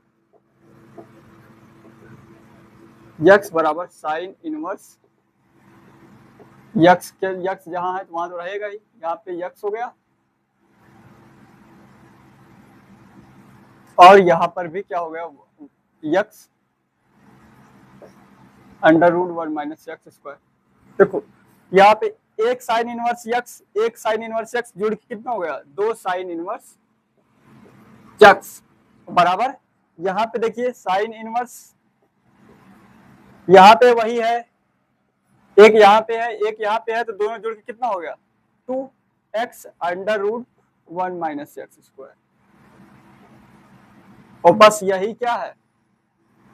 Speaker 1: यक्स बराबर साइन इनवर्स यक्स के, यक्स जहां है तो वहां तो रहेगा ही, यहाँ पे यक्स हो गया, और यहाँ पर भी क्या हो गया, x under root 1 minus x square. देखो यहाँ पे एक साइन इनवर्स यक्स, एक साइन इनवर्स यक्स जुड़ के कितना हो गया, 2 साइन इनवर्स यक्स बराबर, यहाँ पे देखिए साइन इनवर्स, यहाँ पे वही है, एक यहाँ पे है एक यहाँ पे है, तो दोनों जुड़ के कितना हो गया, 2x under root 1 minus x square. और बस यही क्या है,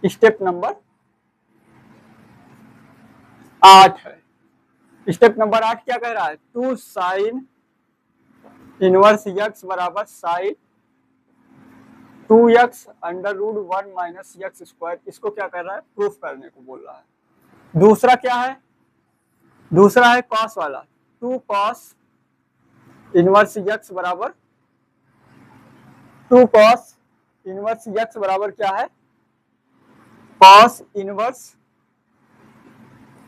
Speaker 1: स्टेप नंबर 8 है। स्टेप नंबर 8 क्या कह रहा है, 2 साइन इनवर्स यक्स बराबर sine 2x under root 1 minus x square. इसको क्या कर रहा है, प्रूफ करने को बोल रहा है। दूसरा क्या है, दूसरा है कॉस वाला, 2 कॉस इनवर्स यक्स बराबर 2 कॉस इनवर्स यक्स बराबर क्या है, cos inverse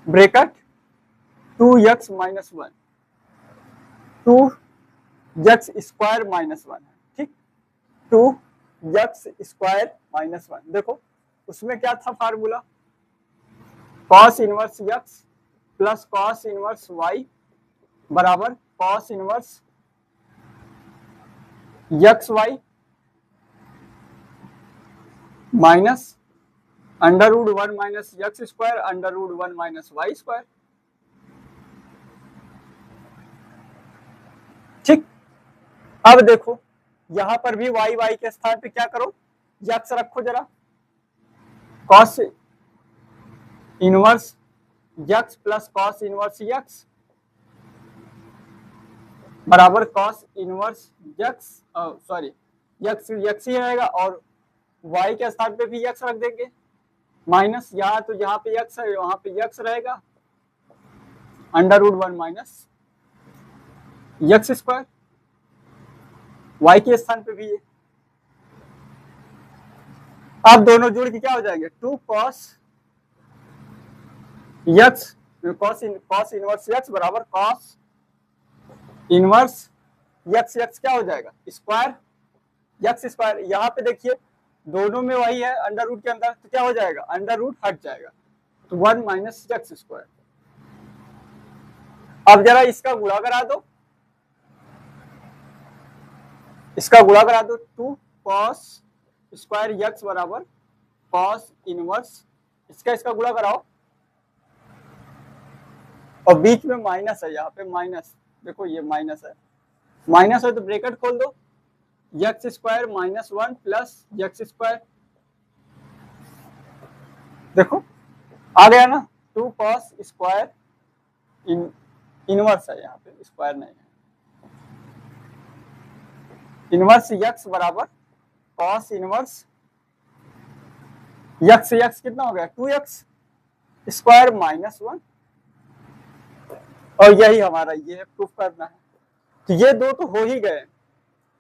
Speaker 1: bracket 2x minus 1, 2x square minus 1 है, ठीक, 2x स्क्वायर माइनस 1। देखो उसमें क्या था formula, cos inverse x plus cos inverse y बराबर cos inverse xy minus under root 1 minus x square under root 1 minus Y square. ठीक, अब देखो यहां पर भी वाई वाई के स्थान पे क्या करो, यक्स रखो जरा, cos inverse x plus cos inverse x बराबर cos inverse X, sorry X X ही रहेगा, और y के स्थान पे भी यक्स रख देंगे, माइनस यहाँ तो यहाँ पे यक्स है वहां पे यक्स रहेगा, under root 1 minus x square, y के स्थान पे भी है। अब दोनों जोड़ के क्या हो जाएंगे, 2 cos x cos inverse x बराबर कॉस इनवर्स यक्स यक्स क्या हो जाएगा, स्क्वायर यक्स स्क्वायर। यहाँ पे देखिए दोनों में वही है अंडर रूट के अंदर, तो क्या हो जाएगा, अंडर रूट हट जाएगा, तो 1 माइनस यक्स स्क्वायर। अब जरा इसका गुणा करा दो, इसका गुणा करा दो, 2 कॉस स्क्वायर यक्स बराबर कॉस इनवर्स, इसका गुणा कराओ, और बीच में माइनस है, यहाँ पे माइनस, देखो ये माइनस है तो ब्रैकेट खोल दो, x square minus 1 plus x square, देखो आ गया ना, 2 कॉस स्क्वायर इनवर्स है, यहाँ पे स्क्वायर नहीं है, इनवर्स यक्स बराबर कॉस इनवर्स यक्स यक्स कितना हो गया, 2x स्क्वायर माइनस 1, और यही हमारा ये है, प्रूफ करना है। तो ये दो तो हो ही गए,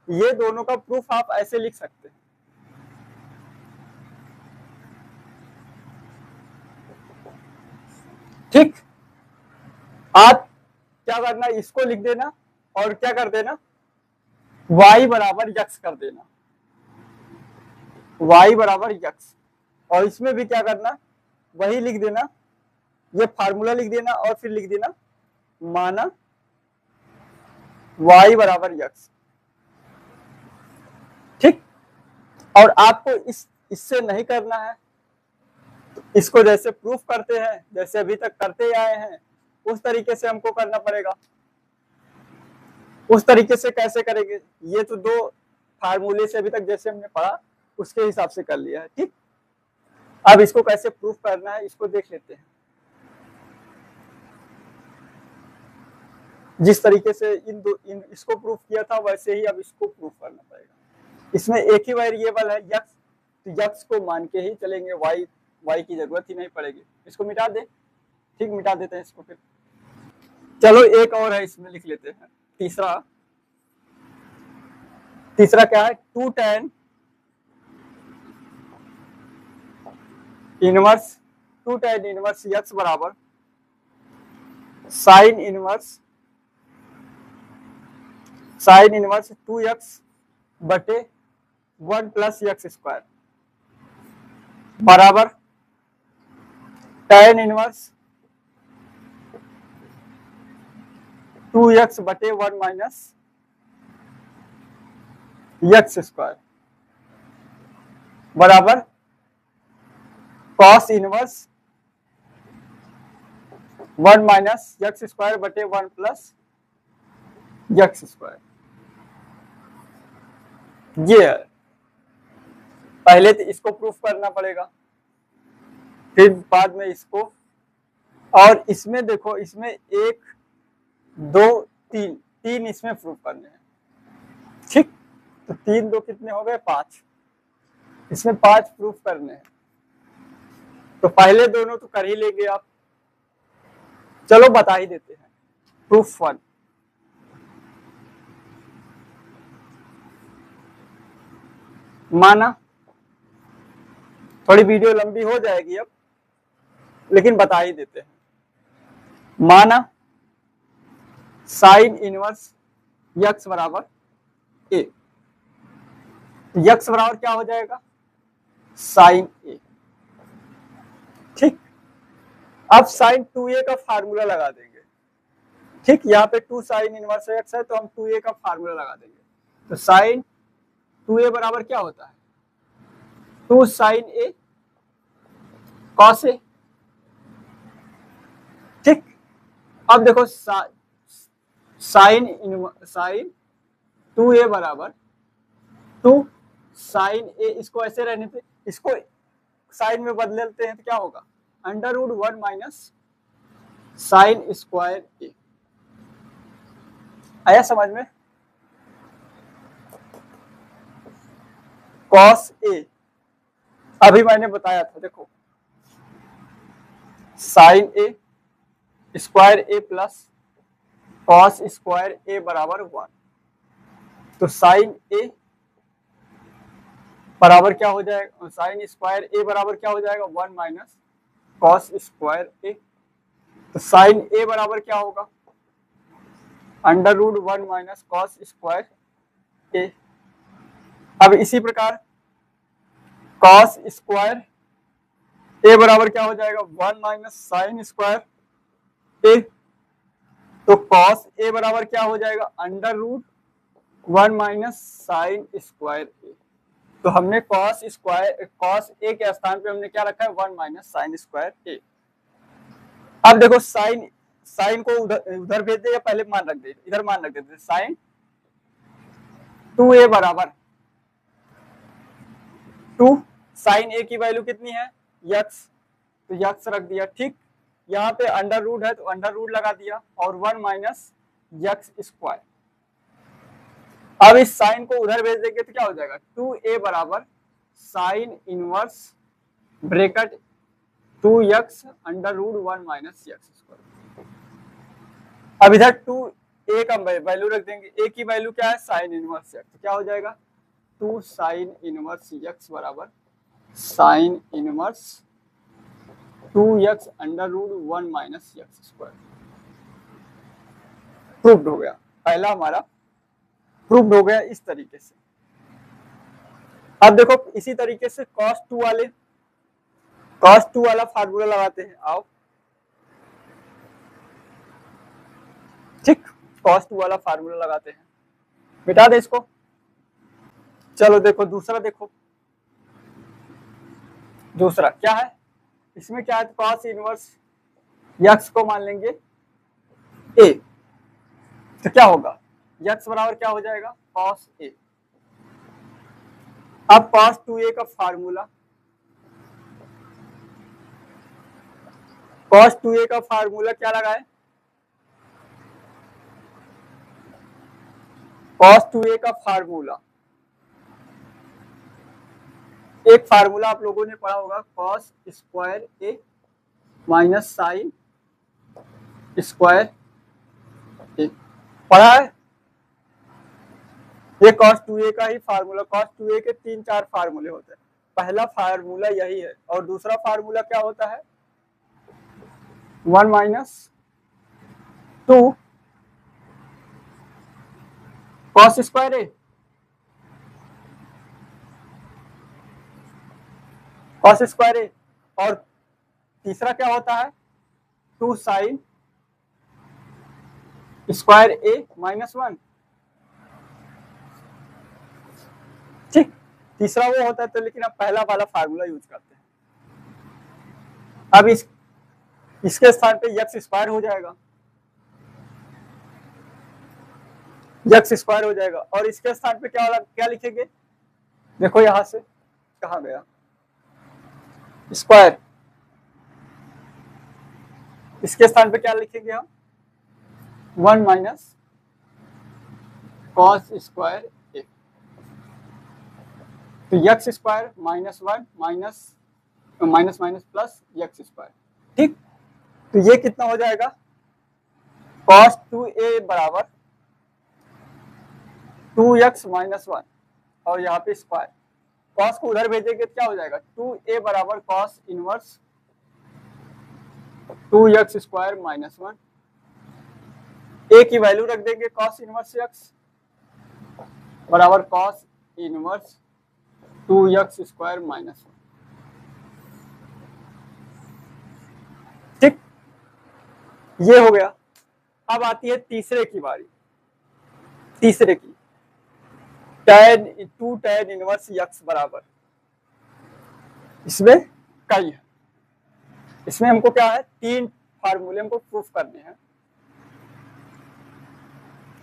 Speaker 1: ये दोनों का प्रूफ आप ऐसे लिख सकते हैं। ठीक, आप क्या करना, इसको लिख देना और क्या कर देना, y बराबर यक्स कर देना, y बराबर यक्स, और इसमें भी क्या करना, वही लिख देना, ये फार्मूला लिख देना और फिर लिख देना माना y बराबर यक्स। ठीक, और आपको इससे नहीं करना है, तो इसको जैसे प्रूफ करते हैं, जैसे अभी तक करते आए हैं, उस तरीके से हमको करना पड़ेगा। उस तरीके से कैसे करेंगे, ये तो दो फार्मूले से अभी तक जैसे हमने पढ़ा उसके हिसाब से कर लिया है। ठीक, अब इसको कैसे प्रूफ करना है इसको देख लेते हैं। जिस तरीके से इसको प्रूफ किया था वैसे ही अब इसको प्रूफ करना पड़ेगा। इसमें एक ही वेरिएबल है यक्स, तो यक्स को मान के ही चलेंगे, वाई की जरूरत ही नहीं पड़ेगी। इसको मिटा दे, ठीक, मिटा देते हैं इसको फिर। चलो एक और है, इसमें लिख लेते हैं तीसरा। तीसरा क्या है, 2 tan inverse 2 tan inverse x बराबर साइन इनवर्स 2x बटे 1 प्लस x स्क्वायर बराबर tan इनवर्स 2x बटे 1 माइनस x स्क्वायर बराबर cos inverse 1 minus x square बटे 1 प्लस x स्क्वायर। ये है, पहले तो इसको प्रूफ करना पड़ेगा, फिर बाद में इसको। और इसमें देखो, इसमें 1 2 3 इसमें प्रूफ करने हैं, ठीक। तो 3 2 कितने हो गए, 5। इसमें 5 प्रूफ करने हैं, तो पहले दोनों तो कर ही लेंगे आप। चलो बता ही देते हैं। प्रूफ 1, माना, थोड़ी वीडियो लंबी हो जाएगी अब, लेकिन बता ही देते हैं। माना साइन इनवर्स x बराबर a, x बराबर क्या हो जाएगा, साइन a, ठीक। अब साइन 2a का फार्मूला लगा देंगे, ठीक। यहाँ पे 2 साइन इनवर्स x है, तो हम 2a का फार्मूला लगा देंगे। तो साइन 2a बराबर क्या होता है, 2 साइन a कॉस a, ठीक। अब देखो साइन 2a बराबर 2 साइन a, इसको ऐसे रहने पे, इसको साइन में बदल लेते हैं तो क्या होगा, √1 माइनस साइन स्क्वायर a। आया समझ में, कॉस a अभी मैंने बताया था, देखो sine a square a plus cos square a बराबर 1। तो साइन a बराबर क्या हो जाएगा, साइन स्क्वायर a बराबर क्या हो जाएगा, 1 माइनस कॉस स्क्वायर a। तो साइन a बराबर क्या होगा, √1 माइनस कॉस स्क्वायर a। अब इसी प्रकार कॉस स्क्वायर a बराबर क्या हो जाएगा, 1 माइनस साइन स्क्वायर a। तो कॉस a बराबर क्या हो जाएगा, √1 माइनस साइन स्क्वायर a। तो हमने कॉस a के स्थान पे हमने क्या रखा है, 1 माइनस साइन स्क्वायर a। अब देखो साइन को उधर भेज दे या पहले मान रख दे, इधर मान रख देते, साइन 2a बराबर 2 साइन a की वैल्यू कितनी है, x, तो x रख दिया, ठीक। यहाँ पे अंडर रूट है तो अंडर रूट लगा दिया, और 1 माइनस x स्क्वायर। अब इस साइन को उधर भेज देंगे तो क्या हो जाएगा, 2a बराबर sine inverse bracket 2x √1 minus x square. अब इधर 2a का वैल्यू रख देंगे, a की वैल्यू क्या है, साइन इनवर्स x, तो क्या हो जाएगा, 2 साइन इनवर्स x बराबर sine inverse 2x √1 minus x square. Proved हो गया, पहला हमारा प्रूव्ड हो गया इस तरीके से। अब देखो इसी तरीके से cos 2 वाला फार्मूला लगाते हैं, आओ, ठीक। cos 2 वाला फार्मूला लगाते हैं, मिटा दे इसको। चलो देखो दूसरा, देखो दूसरा क्या है, इसमें क्या है, cos इनवर्स x को मान लेंगे a, तो क्या होगा, x बराबर क्या हो जाएगा, cos a। अब cos 2a का फार्मूला, cos 2a का फार्मूला क्या लगाए, cos 2a का फार्मूला, एक फार्मूला आप लोगों ने पढ़ा होगा, cos square a minus sine square A. पढ़ा है ये cos 2a का ही फार्मूला। cos 2a के 3-4 फार्मूले होते हैं। पहला फार्मूला यही है और दूसरा फार्मूला क्या होता है 1 minus 2 cos square A. cos square A और तीसरा क्या होता है 2 साइन स्क्वायर ए -1। ठीक, तीसरा वो होता है तो, लेकिन अब पहला वाला फार्मूला यूज करते हैं। अब इसके स्थान पे यक्स स्क्वायर हो जाएगा, यक्स स्क्वायर हो जाएगा। और इसके स्थान पे क्या लिखेंगे, देखो यहां से कहा गया स्क्वायर, इसके स्थान पे क्या लिखेंगे हम 1 माइनस कॉस स्क्वायर ए। तो x square -1 minus plus x square. ठीक, तो ये कितना हो जाएगा cos 2a बराबर 2x -1 और यहाँ पे स्क्वायर। cos को उधर भेजेंगे क्या हो जाएगा 2a बराबर cos inverse 2x square -1। a की वैल्यू रख देंगे cos इनवर्स x बराबर cos इनवर्स 2x स्क्वायर -1। ठीक, ये हो गया। अब आती है तीसरे की बारी, तीसरे की tan 2 tan इनवर्स x बराबर, इसमें कई है, इसमें हमको क्या है 3 फार्मूले हमको प्रूफ करने हैं।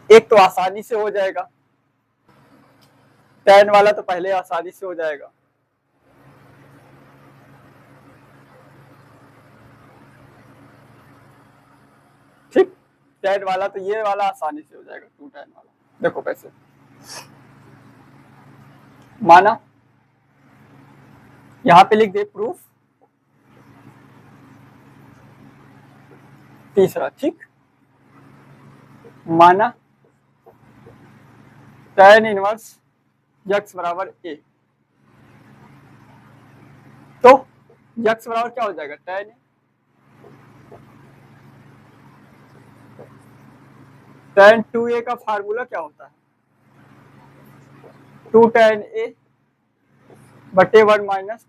Speaker 1: एक तो आसानी से हो जाएगा, tan वाला तो पहले आसानी से हो जाएगा। ठीक, tan वाला तो ये वाला आसानी से हो जाएगा 2 tan वाला। देखो कैसे, माना यहां पे लिख दे प्रूफ तीसरा। ठीक, माना tan इनवर्स x बराबर a, तो x बराबर क्या हो जाएगा tan 2a का फार्मूला क्या होता है 2 tan a बटे 1 माइनस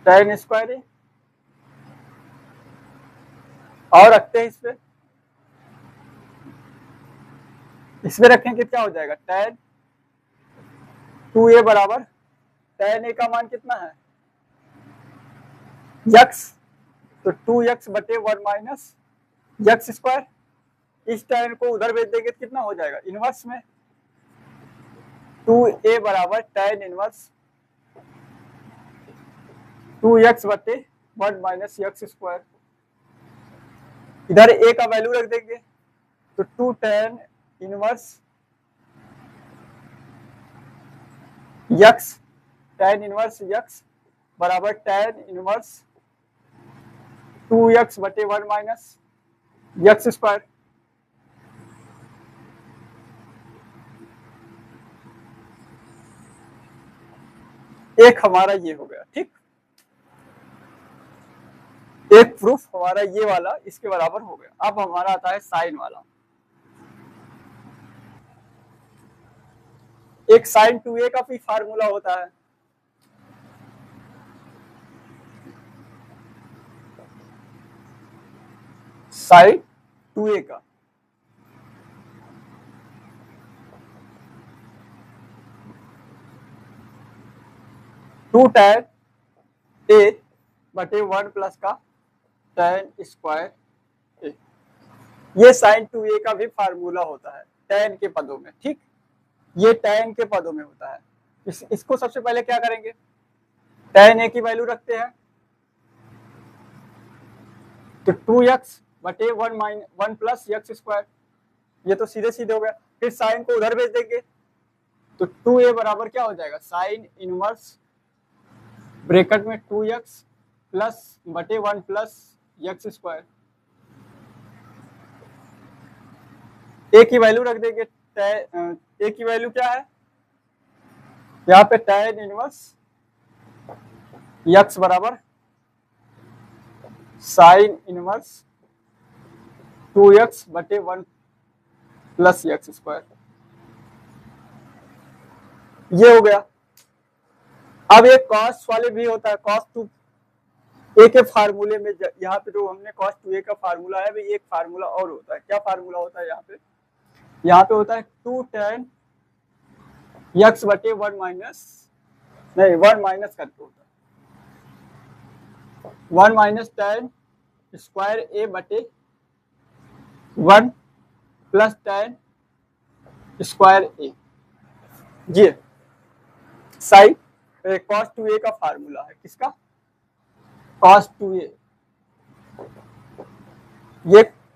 Speaker 1: tan स्क्वायर ए। और रखते हैं इसमें रखेंगे क्या हो जाएगा tan 2a बराबर tan a का मान कितना है x, तो 2x बटे 1 माइनस x स्क्वायर। इस tan को उधर भेज देंगे तो कितना हो जाएगा इनवर्स में 2a बराबर tan इनवर्स 2x बटे 1 माइनस x स्क्वायर। इधर a का वैल्यू रख देंगे तो 2 tan inverse x, tan inverse x बराबर tan इनवर्स 2x बटे 1 माइनस x स्क्वायर। एक हमारा ये हो गया। ठीक, एक प्रूफ हमारा ये वाला इसके बराबर हो गया। अब हमारा आता है साइन वाला। एक साइन 2a का भी फार्मूला होता है, साइन 2a का 2 tan a बटे 1 प्लस का tan स्क्वायर ए। ये साइन 2a का भी फार्मूला होता है tan के पदों में। ठीक, ये tan के पदों में होता है। इसको सबसे पहले क्या करेंगे tan a की वैल्यू रखते हैं तो 2x बटे 1 प्लस x स्क्वायर, ये तो सीधे सीधे हो गया। फिर साइन को उधर भेज देंगे तो 2a बराबर क्या हो जाएगा साइन इनवर्स ब्रैकेट में 2x प्लस बटे 1 प्लस x स्क्वायर। ए की वैल्यू रख देंगे, ए की वैल्यू क्या है यहाँ पे, tan इनवर्स यक्स बराबर साइन इनवर्स 2x बटे 1 प्लस एक्स स्क्वायर, ये हो गया। अब एक कॉस वाले भी होता है, कॉस 2a के फार्मूले में यहाँ पे जो हमने cos 2a का फार्मूला है, एक फार्मूला और होता है। क्या फार्मूला होता है यहाँ पे? यहाँ पे होता है 2 tan x बटे 1 माइनस, नहीं 1 माइनस करके होता है 1 माइनस tan स्क्वायर a बटे 1 प्लस tan स्क्वायर a, ये साइन cos 2a का फार्मूला है। किसका? cos 2a।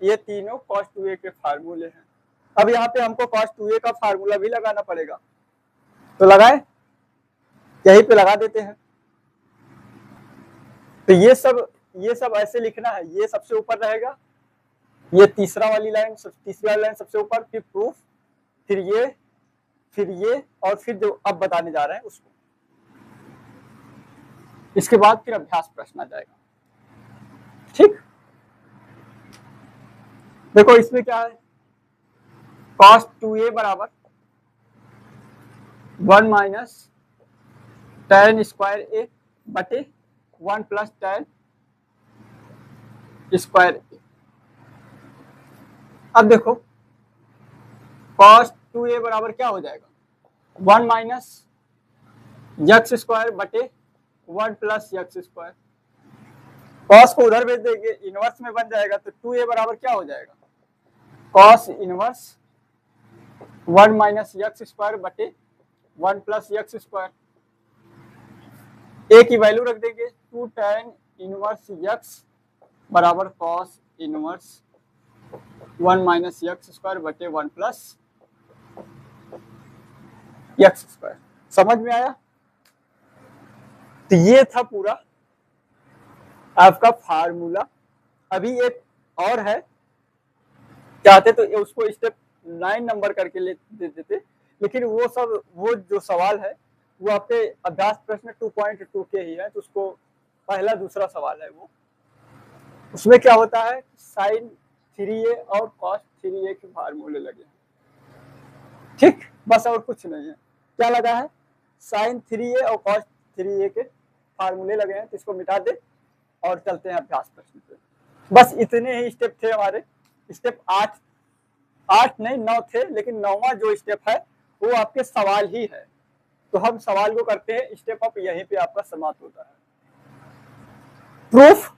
Speaker 1: ये तीनों cos 2a के फार्मूले हैं। अब यहाँ पे हमको cos 2a का फार्मूला भी लगाना पड़ेगा, तो लगाए, यहीं पे लगा देते हैं। तो ये सब ऐसे लिखना है, ये सबसे ऊपर रहेगा, ये तीसरी वाली लाइन सबसे ऊपर, फिर प्रूफ, फिर ये और फिर जो अब बताने जा रहे हैं उसको। इसके बाद फिर अभ्यास प्रश्न आ जाएगा। ठीक, देखो इसमें क्या है, cos 2a बराबर 1 माइनस tan स्क्वायर a बटे 1 प्लस tan स्क्वायर a। अब देखो cos 2a बराबर क्या हो जाएगा, 1 माइनस एक्स स्क्वायर बटे 1 प्लस एक्स स्क्वायर। cos को उधर भेज देंगे, इनवर्स में बन जाएगा, तो 2a बराबर क्या हो जाएगा, cos inverse 1 minus x square बटे 1 प्लस एक्स स्क्वायर। a की वैल्यू रख देंगे 2 tan इनवर्स x बराबर cos inverse 1 minus x square बटे 1 प्लस एक्स स्क्वायर। समझ में आया? तो ये था पूरा आपका फार्मूला। अभी एक और है, चाहते तो उसको स्टेप 9 नंबर करके दे देते, लेकिन वो जो सवाल है वो आपके अभ्यास प्रश्न 2.2 के ही है, तो उसको पहला दूसरा सवाल है वो। उसमें क्या होता है, साइन 3a और cos 3a के फार्मूले लगे हैं। ठीक, बस और कुछ नहीं है। क्या लगा है, साइन 3a और cos 3a के फार्मूले लगे हैं, तो इसको मिटा दे और चलते हैं अभ्यास प्रश्न पे। बस इतने ही स्टेप थे हमारे। स्टेप 8 नहीं 9 थे, लेकिन 9वां जो स्टेप है वो आपके सवाल ही है, तो हम सवाल को करते हैं, स्टेप अप यहीं पे आपका समाप्त होता है। प्रूफ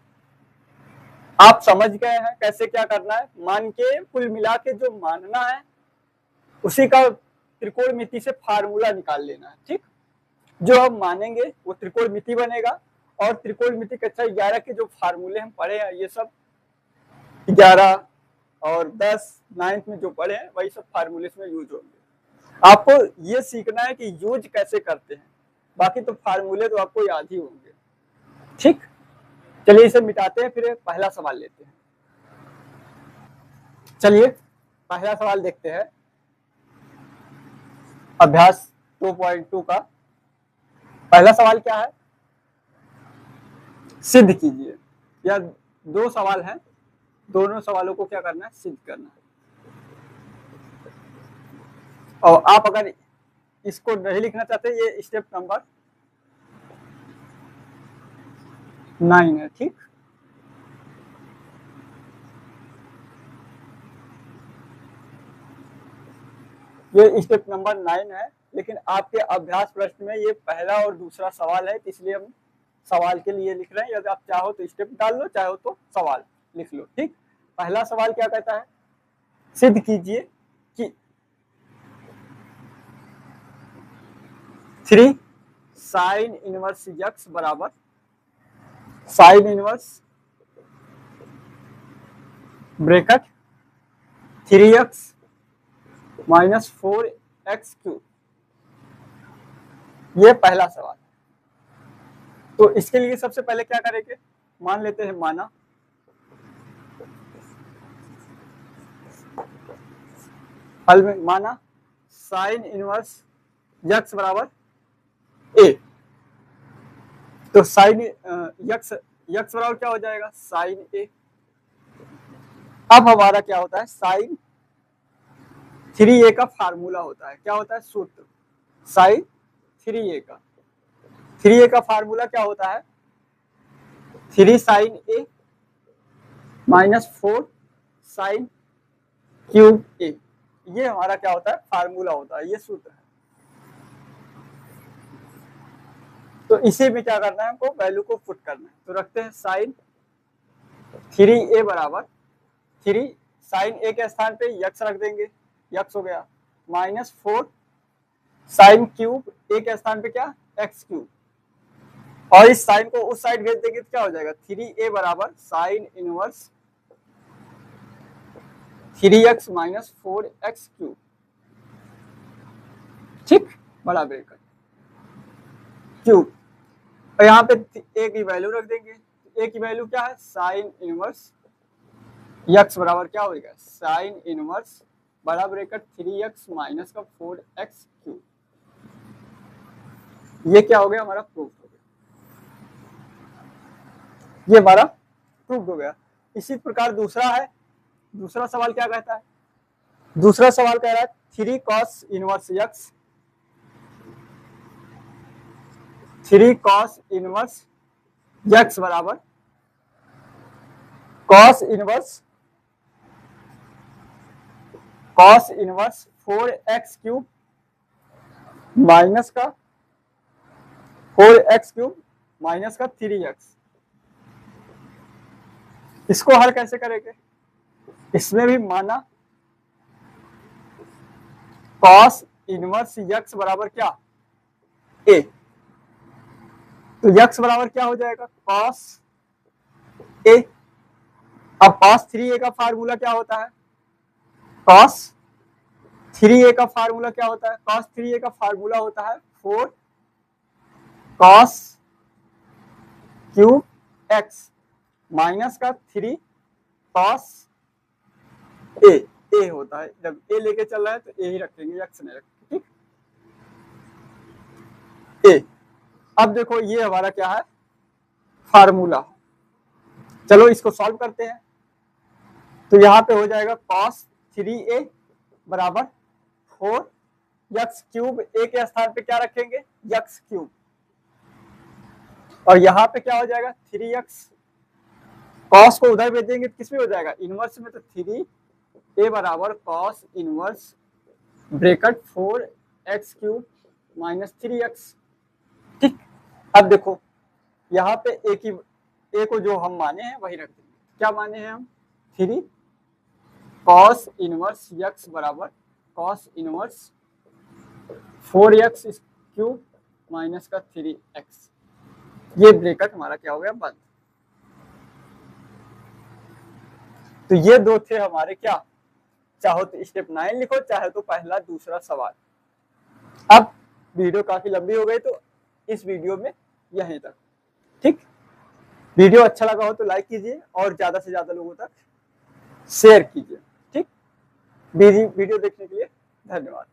Speaker 1: आप समझ गए हैं कैसे क्या करना है, मान के कुल मिला के जो मानना है उसी का त्रिकोणमिति से फार्मूला निकाल लेना है। ठीक, जो हम मानेंगे वो त्रिकोणमिति बनेगा, और त्रिकोणमिति कक्षा 11 के जो फार्मूले हम पढ़े हैं, ये सब 11 और 10 9th में जो पढ़े हैं वही सब फार्मूले में यूज होंगे। आपको ये सीखना है कि यूज कैसे करते हैं, बाकी तो फार्मूले तो आपको याद ही होंगे। ठीक, चलिए इसे मिटाते हैं, फिर पहला सवाल लेते हैं। चलिए पहला सवाल देखते हैं, अभ्यास 2.2 का पहला सवाल क्या है, सिद्ध कीजिए। या 2 सवाल हैं, दोनों सवालों को क्या करना है, सिद्ध करना है। और आप अगर इसको नहीं लिखना चाहते, ये स्टेप नंबर 9 है। ठीक, ये स्टेप नंबर 9 है, लेकिन आपके अभ्यास प्रश्न में ये पहला और दूसरा सवाल है, इसलिए हम सवाल के लिए लिख रहे हैं। यदि आप चाहो तो स्टेप डाल लो, चाहो तो सवाल लिख लो। ठीक, पहला सवाल क्या कहता है, सिद्ध कीजिए कि 3 साइन इनवर्स x बराबर sine inverse bracket 3x minus 4x3। ये पहला सवाल। तो इसके लिए सबसे पहले क्या करेंगे, मान लेते हैं माना हल में माना साइन इनवर्स यक्स बराबर ए, तो साइन यक्स बराबर क्या हो जाएगा, साइन ए। अब हमारा क्या होता है, साइन 3a का फार्मूला होता है, क्या होता है सूत्र, साइन 3a का फार्मूला क्या होता है, 3 साइन ए माइनस 4 साइन क्यूब ए, ये हमारा क्या होता है फार्मूला होता है, ये सूत्र है। तो इसी में क्या करना है हमको, वैल्यू को पुट करना है। तो रखते हैं साइन 3a बराबर 3 साइन ए के स्थान पे यक्स रख देंगे, यक्स हो गया, माइनस 4 साइन क्यूब ए के स्थान पे क्या, एक्स क्यूब, और इस साइन को उस साइड भेज देंगे तो क्या हो जाएगा, 3a बराबर sine inverse 3x minus 4x cube, ठीक, बड़ा ब्रैकेट क्यूब, और यहाँ पे a की वैल्यू रख देंगे। a की वैल्यू क्या है, साइन इनवर्स x बराबर क्या होगा, साइन इनवर्स बड़ा ब्रैकेट 3x माइनस का 4x क्यूब, ये क्या हो गया हमारा प्रूफ हो गया, ये हमारा प्रूफ हो गया। इसी प्रकार दूसरा है, दूसरा सवाल क्या कहता है, दूसरा सवाल कह रहा है 3 cos inverse x, 3 cos inverse x बराबर cos inverse 4x cube minus का 4x क्यूब माइनस का 3x, इसको हल कैसे करेंगे, इसमें भी माना cos इनवर्स x बराबर क्या, a, तो x बराबर क्या हो जाएगा, cos a। अब cos 3a का फार्मूला क्या होता है, cos 3a का फार्मूला क्या होता है, cos 3a का फार्मूला होता है 4 cos क्यूब x माइनस का 3 cos a होता है, जब a लेके चल रहा है तो a ही रखेंगे, x नहीं रखेंगे, ठीक, a। अब देखो ये हमारा क्या है फार्मूला, चलो इसको सॉल्व करते हैं। तो यहाँ पे हो जाएगा cos 3a बराबर 4 x क्यूब, a के स्थान पे क्या रखेंगे, x क्यूब, और यहाँ पे क्या हो जाएगा 3x, cos को उधर भेजेंगे तो किस में हो जाएगा, इनवर्स में, तो 3a बराबर cos inverse bracket 4x cube minus 3x, ठीक। अब देखो यहाँ पे a को जो हम माने हैं वही रख देंगे, क्या माने हैं हम, 3 cos इनवर्स x बराबर cos inverse 4x cube minus का 3x, ये ब्रैकेट हमारा क्या हो गया बंद। तो ये दो थे हमारे क्या, चाहो तो स्टेप 9 लिखो, चाहे तो पहला दूसरा सवाल। अब वीडियो काफी लंबी हो गई तो इस वीडियो में यहीं तक, ठीक। वीडियो अच्छा लगा हो तो लाइक कीजिए और ज्यादा से ज्यादा लोगों तक शेयर कीजिए, ठीक। वीडियो देखने के लिए धन्यवाद।